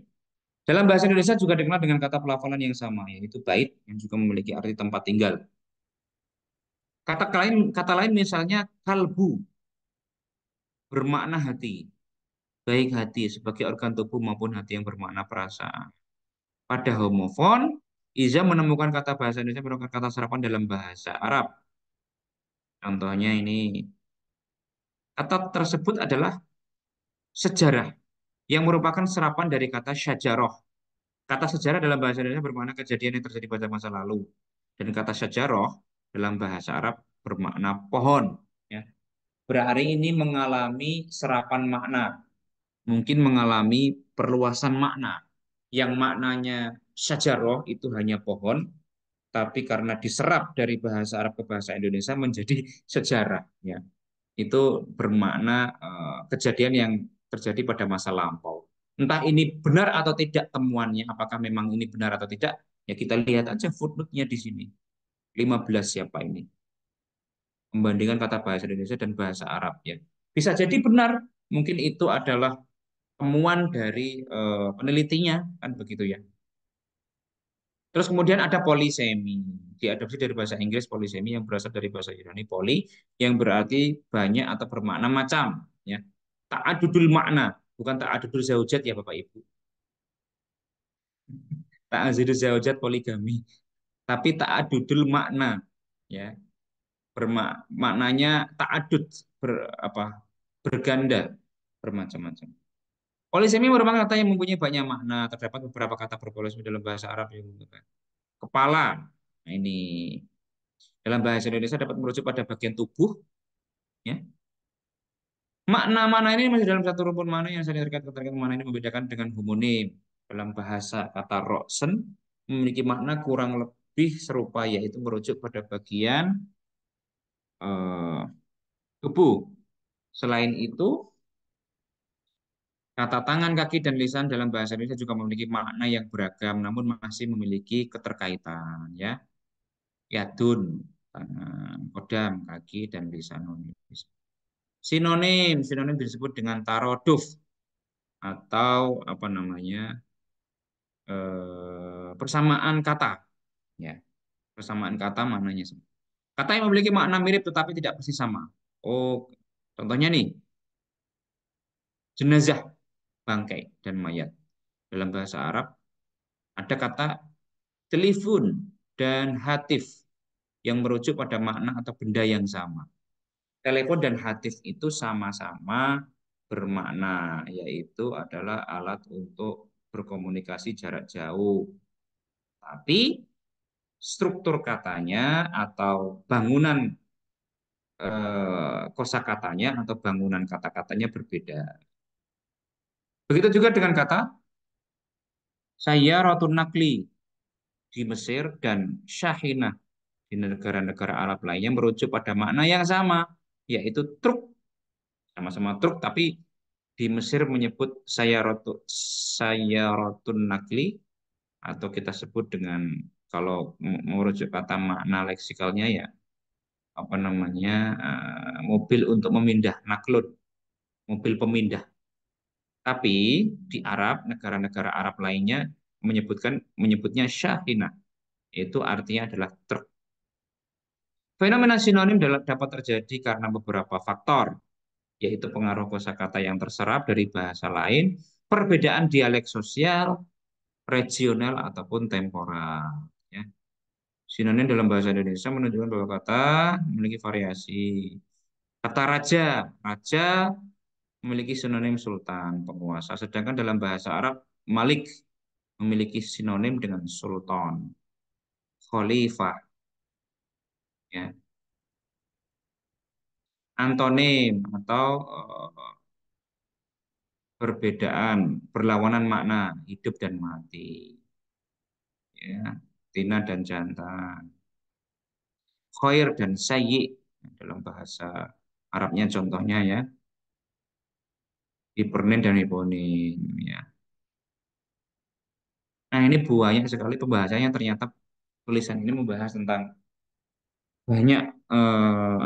Dalam bahasa Indonesia juga dikenal dengan kata pelafalan yang sama, yaitu bait yang juga memiliki arti tempat tinggal. Kata lain misalnya kalbu bermakna hati, baik hati sebagai organ tubuh maupun hati yang bermakna perasaan. Pada homofon, Iza menemukan kata bahasa Indonesia merupakan kata serapan dalam bahasa Arab. Contohnya ini, kata tersebut adalah sejarah yang merupakan serapan dari kata syajaroh. Kata sejarah dalam bahasa Indonesia bermakna kejadian yang terjadi pada masa lalu. Dan kata syajaroh dalam bahasa Arab bermakna pohon. Ya. Berarti ini mengalami serapan makna. Mungkin mengalami perluasan makna. Yang maknanya syajaroh itu hanya pohon, tapi karena diserap dari bahasa Arab ke bahasa Indonesia menjadi sejarah. Ya. Itu bermakna kejadian yang terjadi pada masa lampau. Entah ini benar atau tidak temuannya, apakah memang ini benar atau tidak, ya kita lihat aja footnote-nya di sini. 15 siapa ini? Membandingkan kata bahasa Indonesia dan bahasa Arab ya. Bisa jadi benar, mungkin itu adalah temuan dari penelitinya kan begitu ya. Terus kemudian ada polisemi, diadopsi dari bahasa Inggris polisemi yang berasal dari bahasa Yunani poli yang berarti banyak atau bermakna macam ya. Ta'adudul makna, bukan ta'adudul zaujat ya Bapak Ibu. Ta'adudul zaujat poligami, tapi ta'adudul makna ya. Maknanya ta'adud berganda, bermacam-macam. Polisemi merupakan kata yang mempunyai banyak makna. Terdapat beberapa kata berpolisemi dalam bahasa Arab yang menggunakan kepala. Nah, ini dalam bahasa Indonesia dapat merujuk pada bagian tubuh. Ya. Makna mana ini masih dalam satu rumpun mana yang saya keterkaitan mana ini membedakan dengan homonim. Dalam bahasa kata roksen memiliki makna kurang lebih serupa yaitu merujuk pada bagian eh, tubuh. Selain itu, kata tangan, kaki, dan lisan dalam bahasa Indonesia juga memiliki makna yang beragam, namun masih memiliki keterkaitan. Ya, yadun, tangan, kodam, kaki, dan lisan. Sinonim disebut dengan taroduf atau apa namanya persamaan kata. Ya, persamaan kata maknanya sama. Kata yang memiliki makna mirip tetapi tidak persis sama. Oh, contohnya nih, jenazah, bangkai, dan mayat. Dalam bahasa Arab ada kata telepon dan hatif yang merujuk pada makna atau benda yang sama. Telepon dan hatif itu sama-sama bermakna, yaitu adalah alat untuk berkomunikasi jarak jauh. Tapi struktur katanya atau bangunan kosakatanya atau bangunan kata-katanya berbeda. Begitu juga dengan kata saya rotun nakli di Mesir dan Syahina di negara-negara Arab lainnya merujuk pada makna yang sama, yaitu truk. Sama-sama truk, tapi Di Mesir menyebut sayarotun nakli, atau kita sebut dengan, kalau merujuk kata makna leksikalnya ya, apa namanya, mobil untuk memindah, naklun, mobil pemindah. Tapi di Arab, negara-negara Arab lainnya menyebutnya syahina, itu artinya adalah truk. Fenomena sinonim dapat terjadi karena beberapa faktor, yaitu pengaruh kosakata yang terserap dari bahasa lain, perbedaan dialek sosial, regional ataupun temporal. Ya. Sinonim dalam bahasa Indonesia menunjukkan bahwa kata memiliki variasi. Kata raja, raja memiliki sinonim sultan, penguasa. Sedangkan dalam bahasa Arab, malik memiliki sinonim dengan sultan, khalifah. Ya. Antonim atau perbedaan, berlawanan makna, hidup dan mati. Ya. Tina dan jantan. Khair dan sayyi dalam bahasa Arabnya contohnya ya, hipernin dan hiponim ya. Nah, ini banyak sekali pembahasannya, ternyata tulisan ini membahas tentang banyak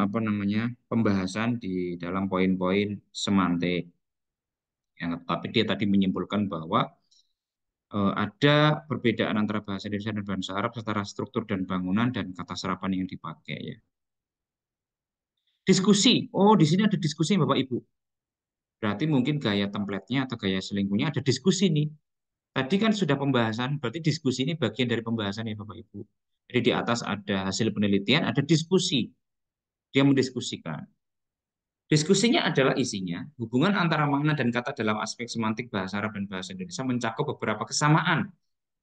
apa namanya, pembahasan di dalam poin-poin semantik. Ya, tapi dia tadi menyimpulkan bahwa ada perbedaan antara bahasa Indonesia dan bahasa Arab secara struktur dan bangunan dan kata serapan yang dipakai ya. Diskusi. Oh, di sini ada diskusi Bapak Ibu. Berarti mungkin gaya template-nya atau gaya selingkuhnya ada diskusi nih. Tadi kan sudah pembahasan, berarti diskusi ini bagian dari pembahasan ya Bapak Ibu. Jadi di atas ada hasil penelitian, ada diskusi. Dia mendiskusikan. Diskusinya adalah isinya, hubungan antara makna dan kata dalam aspek semantik bahasa Arab dan bahasa Indonesia mencakup beberapa kesamaan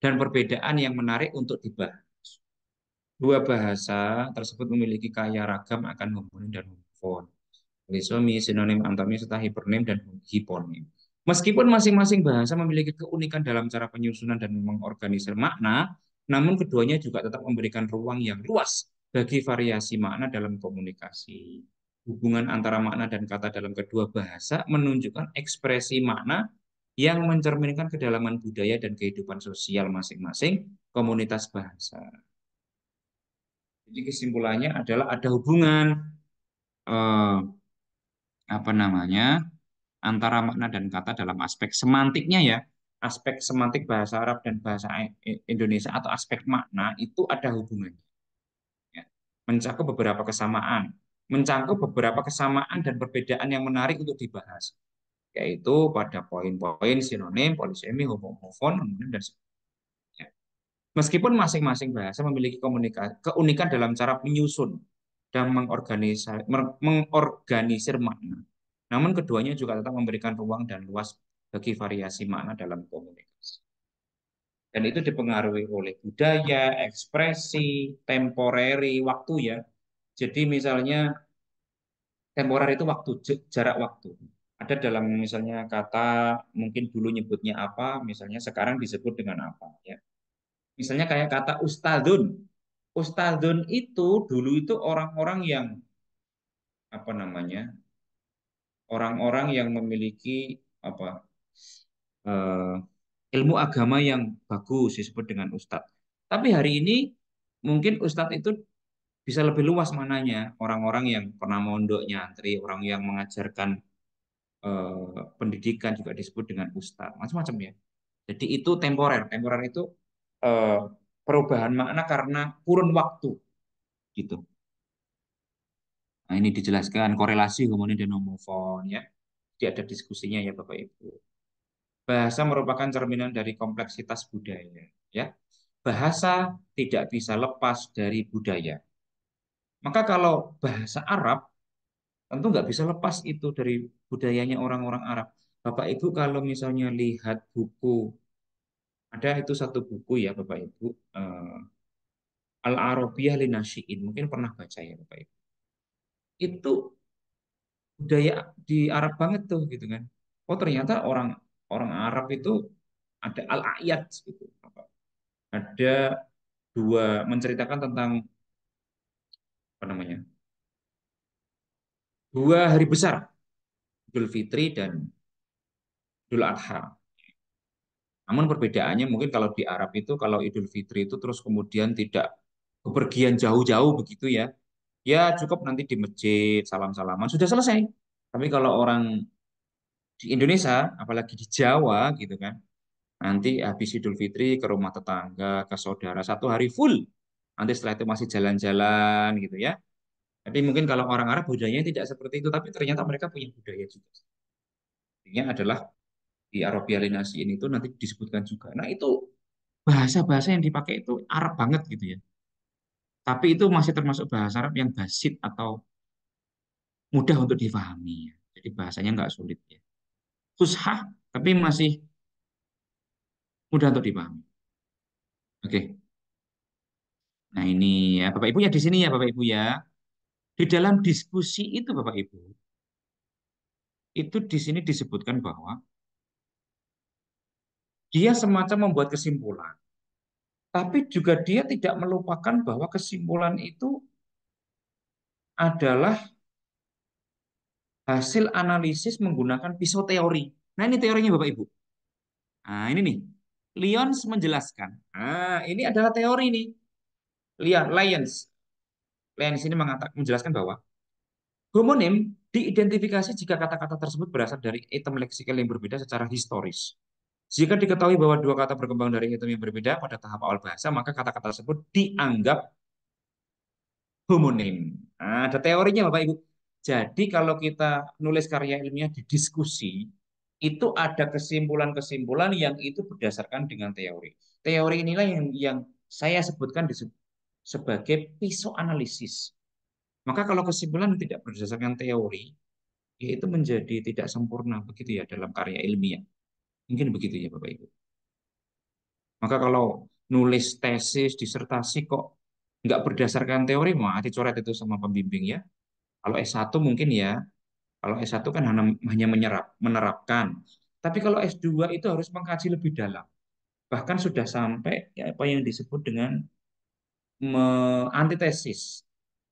dan perbedaan yang menarik untuk dibahas. Dua bahasa tersebut memiliki kaya ragam akan homonim dan homofon. Polisomi, sinonim, antonim, serta hipernim dan hiponim. Meskipun masing-masing bahasa memiliki keunikan dalam cara penyusunan dan mengorganisir makna, namun keduanya juga tetap memberikan ruang yang luas bagi variasi makna dalam komunikasi. Hubungan antara makna dan kata dalam kedua bahasa menunjukkan ekspresi makna yang mencerminkan kedalaman budaya dan kehidupan sosial masing-masing komunitas bahasa. Jadi kesimpulannya adalah ada hubungan eh, apa namanya, antara makna dan kata dalam aspek semantiknya ya, aspek semantik bahasa Arab dan bahasa Indonesia atau aspek makna itu ada hubungannya. Ya. Mencakup beberapa kesamaan dan perbedaan yang menarik untuk dibahas, yaitu pada poin-poin sinonim, polisemi, homofon, dan sebagainya. Meskipun masing-masing bahasa memiliki keunikan dalam cara menyusun dan mengorganisir makna. Namun keduanya juga tetap memberikan ruang dan luas bagi variasi makna dalam komunikasi. Dan itu dipengaruhi oleh budaya, ekspresi, temporary, waktu ya. Jadi misalnya temporer itu waktu, jarak waktu. Ada dalam misalnya kata, mungkin dulu nyebutnya apa, misalnya sekarang disebut dengan apa ya. Misalnya kayak kata ustadun. Ustadun itu dulu itu orang-orang yang apa namanya? Orang-orang yang memiliki apa? eh, ilmu agama yang bagus disebut dengan ustadz. Tapi hari ini mungkin ustadz itu bisa lebih luas mananya. Orang-orang yang pernah mondok nyantri, orang yang mengajarkan pendidikan juga disebut dengan ustadz. Macam-macam ya. Jadi itu temporer. Temporer itu eh, perubahan makna karena kurun waktu gitu. Nah, ini dijelaskan korelasi homonim dan homofon ya. Jadi ada diskusinya ya Bapak Ibu. Bahasa merupakan cerminan dari kompleksitas budaya ya. Bahasa tidak bisa lepas dari budaya. Maka kalau bahasa Arab tentu nggak bisa lepas itu dari budayanya orang-orang Arab. Bapak Ibu kalau misalnya lihat buku, ada itu satu buku ya Bapak Ibu, Al-Arabiyah Linasyiin, mungkin pernah baca ya Bapak Ibu. Itu budaya di Arab banget tuh gitu kan. Oh ternyata orang orang Arab itu ada al-ayat gitu. Ada dua menceritakan tentang apa namanya? Dua hari besar, Idul Fitri dan Idul Adha. Namun perbedaannya mungkin kalau di Arab itu kalau Idul Fitri itu terus kemudian tidak bepergian jauh-jauh begitu ya. Ya cukup nanti di masjid salam-salaman sudah selesai. Tapi kalau orang di Indonesia, apalagi di Jawa gitu kan, nanti habis Idul Fitri ke rumah tetangga, ke saudara 1 hari full. Nanti setelah itu masih jalan-jalan gitu ya. Tapi mungkin kalau orang Arab budayanya tidak seperti itu, tapi ternyata mereka punya budaya juga. Artinya adalah di Arabialinasi ini tuh nanti disebutkan juga. Nah itu bahasa-bahasa yang dipakai itu Arab banget gitu ya. Tapi itu masih termasuk bahasa Arab yang basit atau mudah untuk difahami ya. Jadi bahasanya nggak sulit ya. Fushah tapi masih mudah untuk dipahami. Oke. Nah ini ya Bapak Ibu ya di sini ya Bapak Ibu ya. Di dalam diskusi itu Bapak Ibu, itu di sini disebutkan bahwa dia semacam membuat kesimpulan. Tapi juga dia tidak melupakan bahwa kesimpulan itu adalah hasil analisis menggunakan pisau teori. Nah ini teorinya Bapak Ibu. Nah ini nih, Lyons menjelaskan. Nah ini adalah teori nih. Lyons. Lyons ini menjelaskan bahwa homonim diidentifikasi jika kata-kata tersebut berasal dari item leksikal yang berbeda secara historis. Jika diketahui bahwa dua kata berkembang dari item yang berbeda pada tahap awal bahasa, maka kata-kata tersebut dianggap homonim. Nah, ada teorinya Bapak Ibu. Jadi kalau kita nulis karya ilmiah di diskusi, itu ada kesimpulan-kesimpulan yang itu berdasarkan dengan teori. Teori inilah yang saya sebutkan sebagai pisau analisis. Maka kalau kesimpulan tidak berdasarkan teori, ya itu menjadi tidak sempurna begitu ya dalam karya ilmiah. Mungkin begitu ya Bapak Ibu. Maka kalau nulis tesis, disertasi kok nggak berdasarkan teori, mah dicoret itu sama pembimbing ya. Kalau S1 mungkin ya, kalau S1 kan hanya menerapkan. Tapi kalau S2 itu harus mengkaji lebih dalam. Bahkan sudah sampai ya, apa yang disebut dengan antitesis.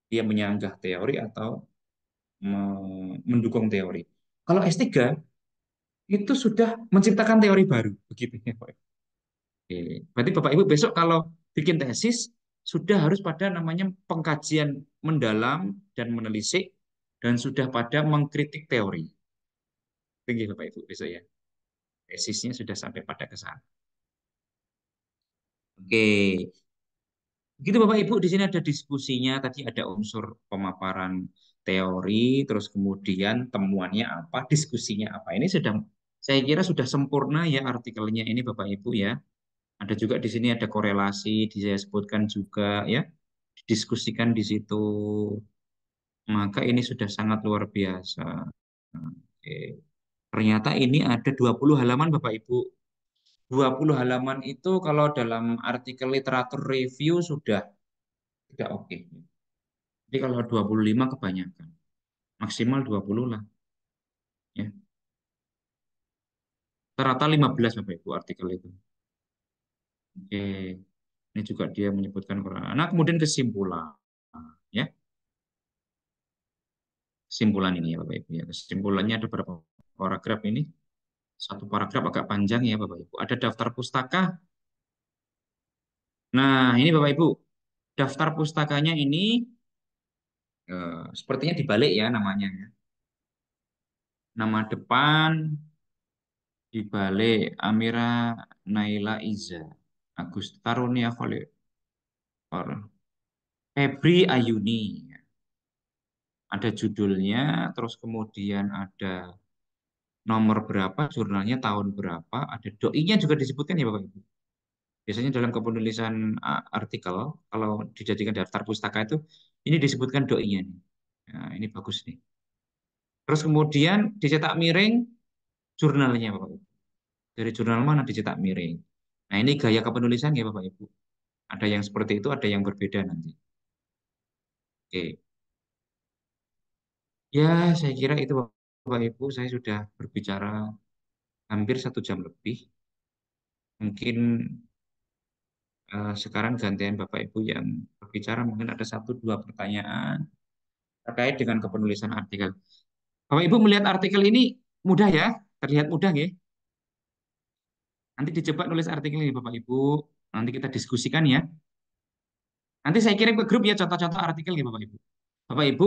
Dia menyanggah teori atau mendukung teori. Kalau S3 itu sudah menciptakan teori baru. Begitu ya, Pak. Oke. Berarti Bapak Ibu besok kalau bikin tesis sudah harus pada namanya pengkajian mendalam dan menelisik dan sudah pada mengkritik teori. Tinggi Bapak Ibu besok ya. Tesisnya sudah sampai pada ke sana. Oke. Begitu Bapak Ibu di sini ada diskusinya, tadi ada unsur pemaparan teori, terus kemudian temuannya apa, diskusinya apa. Ini sudah saya kira sudah sempurna ya artikelnya ini Bapak Ibu ya. Ada juga di sini ada korelasi, saya sebutkan juga ya, didiskusikan di situ. Maka ini sudah sangat luar biasa. Oke. Ternyata ini ada 20 halaman Bapak Ibu. 20 halaman itu kalau dalam artikel literatur review sudah tidak oke. Jadi kalau 25 kebanyakan. Maksimal 20 lah. Ya. Rata-rata 15 Bapak Ibu artikel itu. Oke. Ini juga dia menyebutkan Quran. Nah, kemudian kesimpulan. Ya. Kesimpulan ini ya Bapak Ibu. Ya. Kesimpulannya ada berapa paragraf ini? Satu paragraf agak panjang ya Bapak Ibu. Ada daftar pustaka. Nah, ini Bapak Ibu. Daftar pustakanya ini sepertinya dibalik ya namanya. Ya. Nama depan dibalik Amira Naila Iza. Agus Tarunia Khalil. Febri Ayuni. Ada judulnya, terus kemudian ada nomor berapa, jurnalnya tahun berapa, ada doinya juga disebutkan ya Bapak Ibu. Biasanya dalam kepenulisan artikel, kalau dijadikan daftar pustaka itu, ini disebutkan doinya nih. Nah, ini bagus nih. Terus kemudian dicetak miring jurnalnya Bapak Ibu. Dari jurnal mana dicetak miring. Nah ini gaya kepenulisan ya Bapak Ibu. Ada yang seperti itu, ada yang berbeda nanti. Oke. Ya, saya kira itu Bapak Ibu, saya sudah berbicara hampir 1 jam lebih. Mungkin sekarang gantian Bapak Ibu yang berbicara, mungkin ada 1 2 pertanyaan terkait dengan kepenulisan artikel. Bapak Ibu melihat artikel ini mudah ya, terlihat mudah ya. Nanti dicoba nulis artikel ini Bapak Ibu. Nanti kita diskusikan ya. Nanti saya kirim ke grup ya contoh-contoh artikel ya Bapak Ibu. Bapak Ibu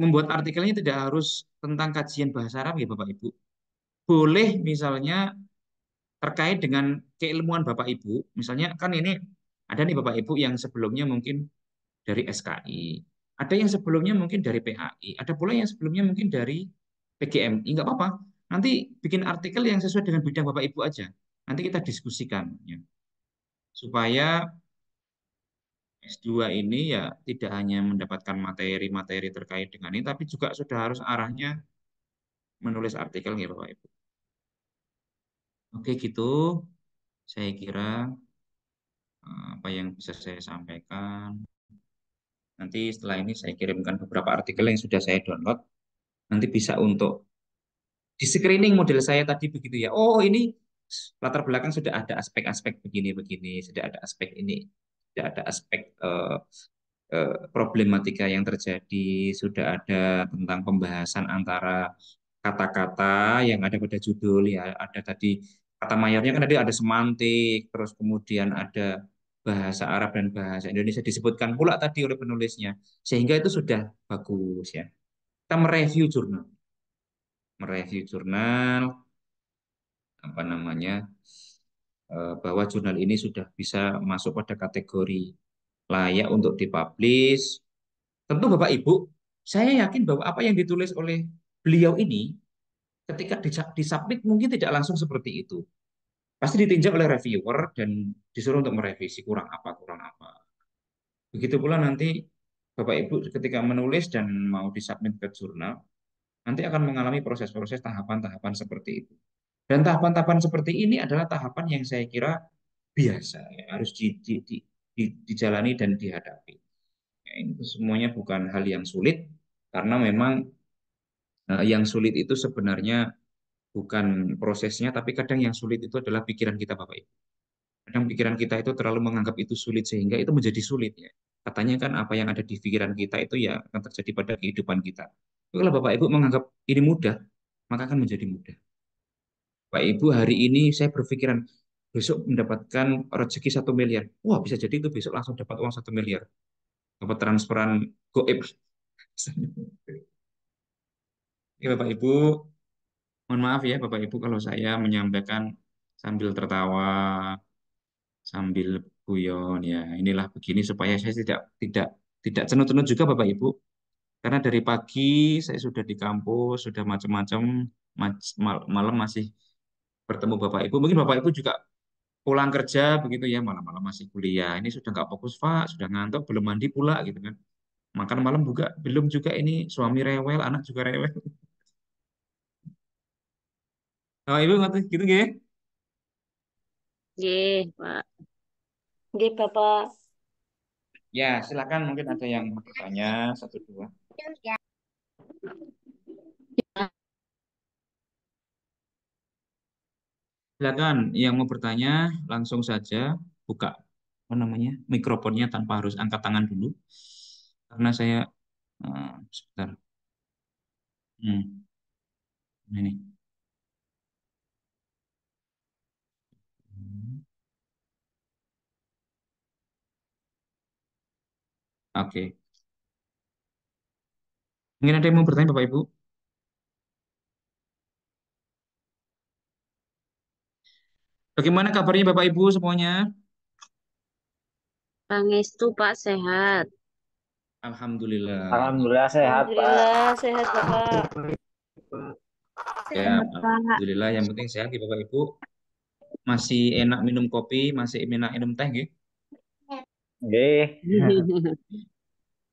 membuat artikelnya tidak harus tentang kajian bahasa Arab ya Bapak Ibu. Boleh misalnya terkait dengan keilmuan Bapak Ibu. Misalnya kan ini ada nih Bapak Ibu yang sebelumnya mungkin dari SKI, ada yang sebelumnya mungkin dari PAI, ada pula yang sebelumnya mungkin dari PGMI, nggak apa-apa. Nanti bikin artikel yang sesuai dengan bidang Bapak Ibu aja. Nanti kita diskusikan ya. Supaya S2 ini ya tidak hanya mendapatkan materi-materi terkait dengan ini, tapi juga sudah harus arahnya menulis artikel ya Bapak Ibu. Oke gitu, saya kira apa yang bisa saya sampaikan. Nanti setelah ini saya kirimkan beberapa artikel yang sudah saya download. Nanti bisa untuk di screening model saya tadi begitu ya. Oh, ini latar belakang sudah ada aspek-aspek begini-begini, sudah ada aspek ini, sudah ada aspek problematika yang terjadi, sudah ada tentang pembahasan antara kata-kata yang ada pada judul ya. Ada tadi kata mayornya kan tadi ada semantik, terus kemudian ada bahasa Arab dan bahasa Indonesia disebutkan pula tadi oleh penulisnya. Sehingga itu sudah bagus ya. Kita mereview jurnal apa namanya bahwa jurnal ini sudah bisa masuk pada kategori layak untuk dipublish. Tentu Bapak Ibu, saya yakin bahwa apa yang ditulis oleh beliau ini ketika disubmit mungkin tidak langsung seperti itu. Pasti ditinjau oleh reviewer dan disuruh untuk merevisi kurang apa, kurang apa. Begitu pula nanti Bapak Ibu ketika menulis dan mau disubmit ke jurnal, nanti akan mengalami proses-proses tahapan-tahapan seperti itu. Dan tahapan-tahapan seperti ini adalah tahapan yang saya kira biasa, ya, harus dijalani dan dihadapi. Ya, ini semuanya bukan hal yang sulit, karena memang yang sulit itu sebenarnya bukan prosesnya, tapi kadang yang sulit itu adalah pikiran kita, Bapak Ibu. Kadang pikiran kita itu terlalu menganggap itu sulit sehingga itu menjadi sulit ya. Katanya kan apa yang ada di pikiran kita itu ya akan terjadi pada kehidupan kita. Kalau Bapak Ibu menganggap ini mudah, maka akan menjadi mudah. Pak Ibu hari ini saya berpikiran besok mendapatkan rezeki 1 miliar. Wah bisa jadi itu besok langsung dapat uang 1 miliar. Dapat transferan goib. Ya Bapak Ibu, mohon maaf ya Bapak Ibu kalau saya menyampaikan sambil tertawa, sambil guyon ya. Inilah begini supaya saya tidak tidak cenut-cenut juga Bapak Ibu. Karena dari pagi saya sudah di kampus, sudah macam-macam, malam masih bertemu Bapak Ibu. Mungkin Bapak Ibu juga pulang kerja begitu ya, malam-malam masih kuliah. Ini sudah nggak fokus, Pak, sudah ngantuk, belum mandi pula gitu kan. Makan malam juga belum juga ini suami rewel, anak juga rewel. Oh, Ibu ngerti gitu gitu. Nggih, Pak. Nggih, Bapak. Ya, silakan mungkin ada yang mau bertanya satu dua. Silakan yang mau bertanya langsung saja buka apa namanya mikrofonnya tanpa harus angkat tangan dulu. Karena saya sebentar. Ini. Oke. Mungkin ada yang mau bertanya Bapak Ibu? Bagaimana kabarnya Bapak Ibu semuanya? Pangestu, Pak, sehat. Alhamdulillah. Alhamdulillah sehat, Pak. Alhamdulillah sehat, Bapak. Ya, Sehat, Pak. Alhamdulillah yang penting sehat ya Bapak Ibu. Masih enak minum kopi, masih enak minum teh gitu. Nggih.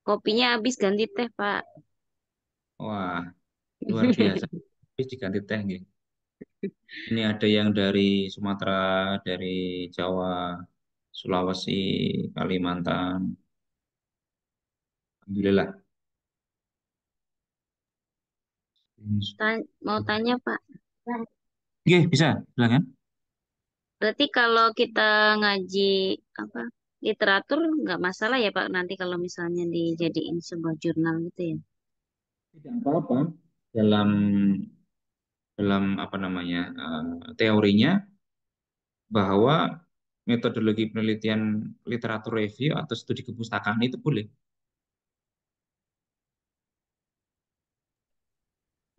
Kopinya habis ganti teh, Pak. Wah, luar biasa. Habis diganti teh gitu. Ini ada yang dari Sumatera, dari Jawa, Sulawesi, Kalimantan. Alhamdulillah. Mau tanya, Pak. Oke, bisa, silakan. Berarti kalau kita ngaji apa literatur nggak masalah ya, Pak, nanti kalau misalnya dijadiin sebuah jurnal gitu ya. Tidak apa-apa. Dalam dalam apa namanya teorinya bahwa metodologi penelitian literatur review atau studi kepustakaan itu boleh.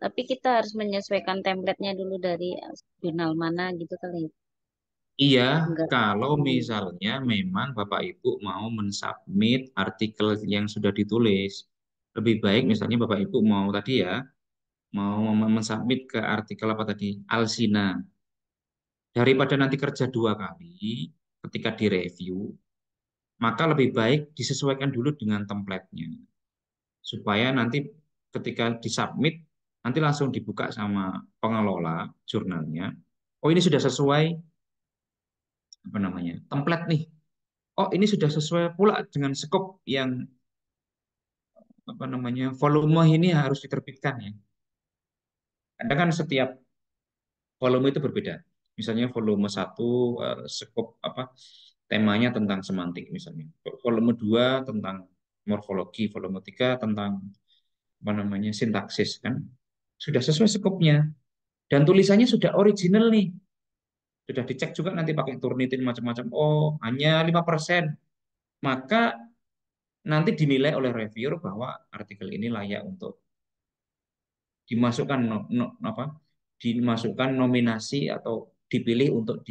Tapi kita harus menyesuaikan template-nya dulu dari jurnal mana gitu kali ya. Iya, Enggak. kalau misalnya memang Bapak Ibu mau mensubmit artikel yang sudah ditulis, lebih baik misalnya Bapak Ibu mau tadi ya, mau mensubmit ke artikel apa tadi, Alsina, daripada nanti kerja 2 kali ketika direview, maka lebih baik disesuaikan dulu dengan template-nya, supaya nanti ketika disubmit, nanti langsung dibuka sama pengelola jurnalnya. Oh ini sudah sesuai apa namanya template nih. Oh ini sudah sesuai pula dengan skop yang apa namanya volume ini harus diterbitkan ya. Karena kan setiap volume itu berbeda. Misalnya volume 1 skop apa temanya tentang semantik misalnya. Volume 2 tentang morfologi, volume 3 tentang apa namanya sintaksis kan. Sudah sesuai skopnya dan tulisannya sudah original nih. Sudah dicek juga nanti pakai Turnitin macam-macam. Oh, hanya 5%. Maka nanti dinilai oleh reviewer bahwa artikel ini layak untuk dimasukkan dimasukkan nominasi atau dipilih untuk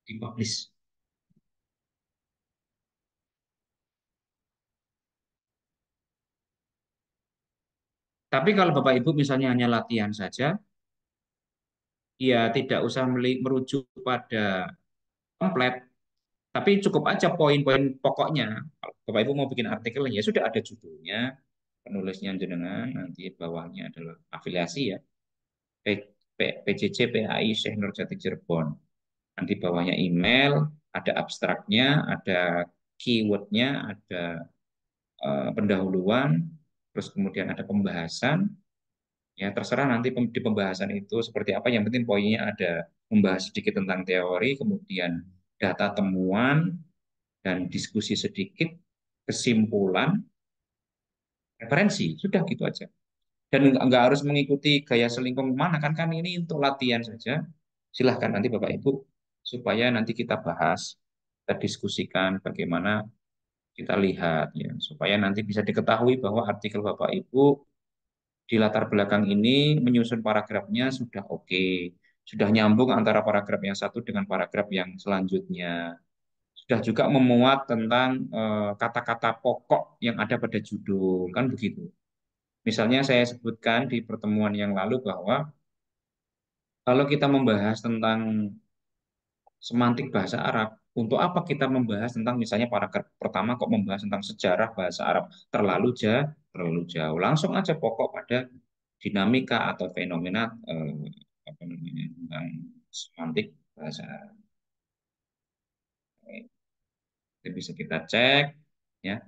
dipublish. Tapi kalau Bapak Ibu misalnya hanya latihan saja, ya tidak usah merujuk pada template, tapi cukup aja poin-poin pokoknya. Kalau Bapak Ibu mau bikin artikel ya sudah ada judulnya, penulisnya jenengan, nanti bawahnya adalah afiliasi ya, PJJ PAI Syekh Nurjati Cirebon. Nanti bawahnya email, ada abstraknya, ada keywordnya, ada pendahuluan, terus kemudian ada pembahasan. Ya terserah nanti di pembahasan itu seperti apa. Yang penting poinnya ada membahas sedikit tentang teori, kemudian data temuan dan diskusi sedikit, kesimpulan, referensi, sudah gitu aja. Dan nggak harus mengikuti gaya selingkuh mana kan ini untuk latihan saja. Silahkan nanti Bapak Ibu supaya nanti kita bahas, kita diskusikan bagaimana kita lihat ya supaya nanti bisa diketahui bahwa artikel Bapak Ibu di latar belakang ini menyusun paragrafnya sudah oke, sudah nyambung antara paragraf yang satu dengan paragraf yang selanjutnya, sudah juga memuat tentang kata-kata pokok yang ada pada judul kan begitu. Misalnya saya sebutkan di pertemuan yang lalu bahwa kalau kita membahas tentang semantik bahasa Arab, untuk apa kita membahas tentang misalnya paragraf pertama kok membahas tentang sejarah bahasa Arab terlalu jauh. Langsung aja pokok pada dinamika atau fenomena apa namanya tentang semantik bahasa Arab. Itu bisa kita cek ya.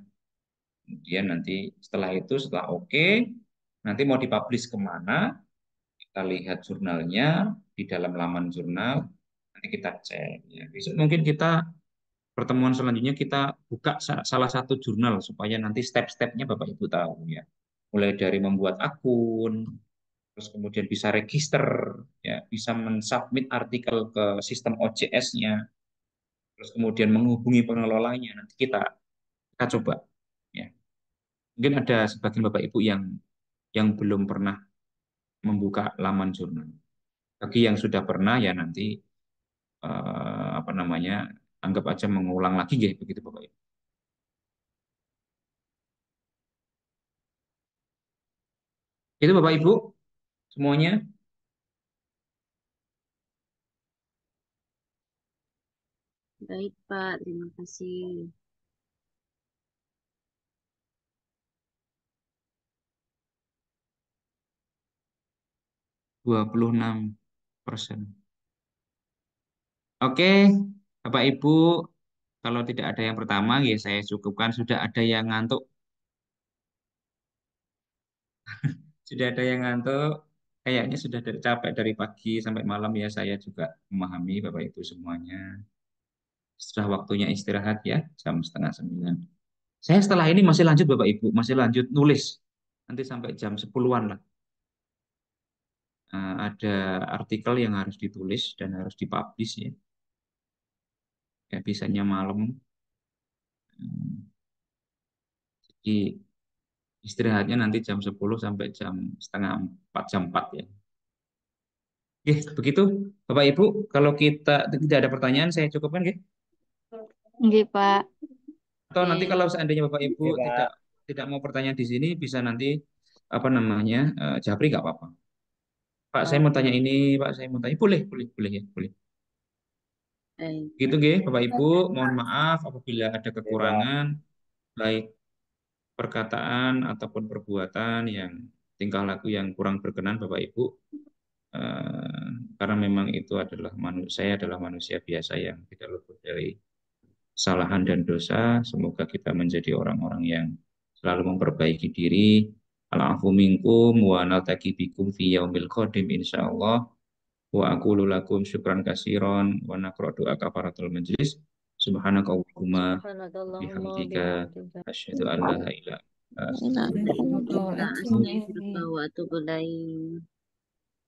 Kemudian nanti setelah oke, nanti mau dipublish kemana, kita lihat jurnalnya di dalam laman jurnal, nanti kita cek ya. Besok mungkin kita pertemuan selanjutnya kita buka salah satu jurnal supaya nanti step-stepnya Bapak Ibu tahu ya. Mulai dari membuat akun, terus kemudian bisa register, ya, bisa mensubmit artikel ke sistem OJS-nya, terus kemudian menghubungi pengelolanya. Nanti kita coba, ya. Mungkin ada sebagian Bapak Ibu yang belum pernah membuka laman jurnal. Bagi yang sudah pernah, ya nanti apa namanya, anggap aja mengulang lagi, ya begitu Bapak Ibu. Itu Bapak Ibu semuanya. Baik, Pak. Terima kasih. 26%. Oke, Bapak Ibu, kalau tidak ada yang pertama, ya saya cukupkan. Sudah ada yang ngantuk, sudah ada yang ngantuk. Kayaknya sudah capek dari pagi sampai malam ya. Saya juga memahami Bapak Ibu semuanya. Sudah waktunya istirahat ya, jam setengah 9. Saya setelah ini masih lanjut Bapak Ibu, masih lanjut nulis. Nanti sampai jam 10-an lah. ada artikel yang harus ditulis dan harus dipublish ya. Ya bisanya malam. Jadi istirahatnya nanti jam 10 sampai jam setengah 4, jam 4 ya. Oke, begitu Bapak Ibu. Kalau kita tidak ada pertanyaan, saya cukupkan, oke? Nggih, Pak. Atau nanti Oke. kalau seandainya Bapak Ibu Oke, tidak Pak. tidak mau pertanyaan di sini, bisa nanti apa namanya japri nggak apa-apa. Pak, saya mau tanya ini, Pak, saya mau tanya. Boleh, boleh, boleh ya, boleh. Baik. Gitu, nggih, Bapak Ibu. Mohon maaf apabila ada Oke, Pak. kekurangan, baik perkataan ataupun perbuatan yang tingkah laku yang kurang berkenan, Bapak Ibu. Eh, karena memang itu adalah saya adalah manusia biasa yang tidak luput dari kesalahan dan dosa. Semoga kita menjadi orang-orang yang selalu memperbaiki diri. Al-afu minkum wa naltaqi bikum fi yaumil qadim insyaallah. Wa aqulu lakum syukran kasiron wa naqra doa kafaratul majlis. Subhanakallahumma Subhanakallahumma bihamdika bihamdika. asyhadu an la ilaha illa anta. Astagfirullah wa atubu ilaik.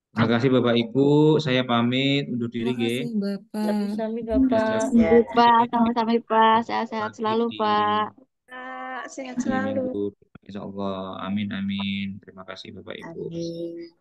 Terima kasih Bapak Ibu, saya pamit undur diri Terima nggih. kasih Bapak. Sami-sami, Bapak. Ya. Nggih, Pak. Sama-sama, Pak. Sehat-sehat Pagi selalu, di Pak. Kak, sehat di selalu. minggu insya Allah. Amin amin. Terima kasih Bapak Ibu. Amin.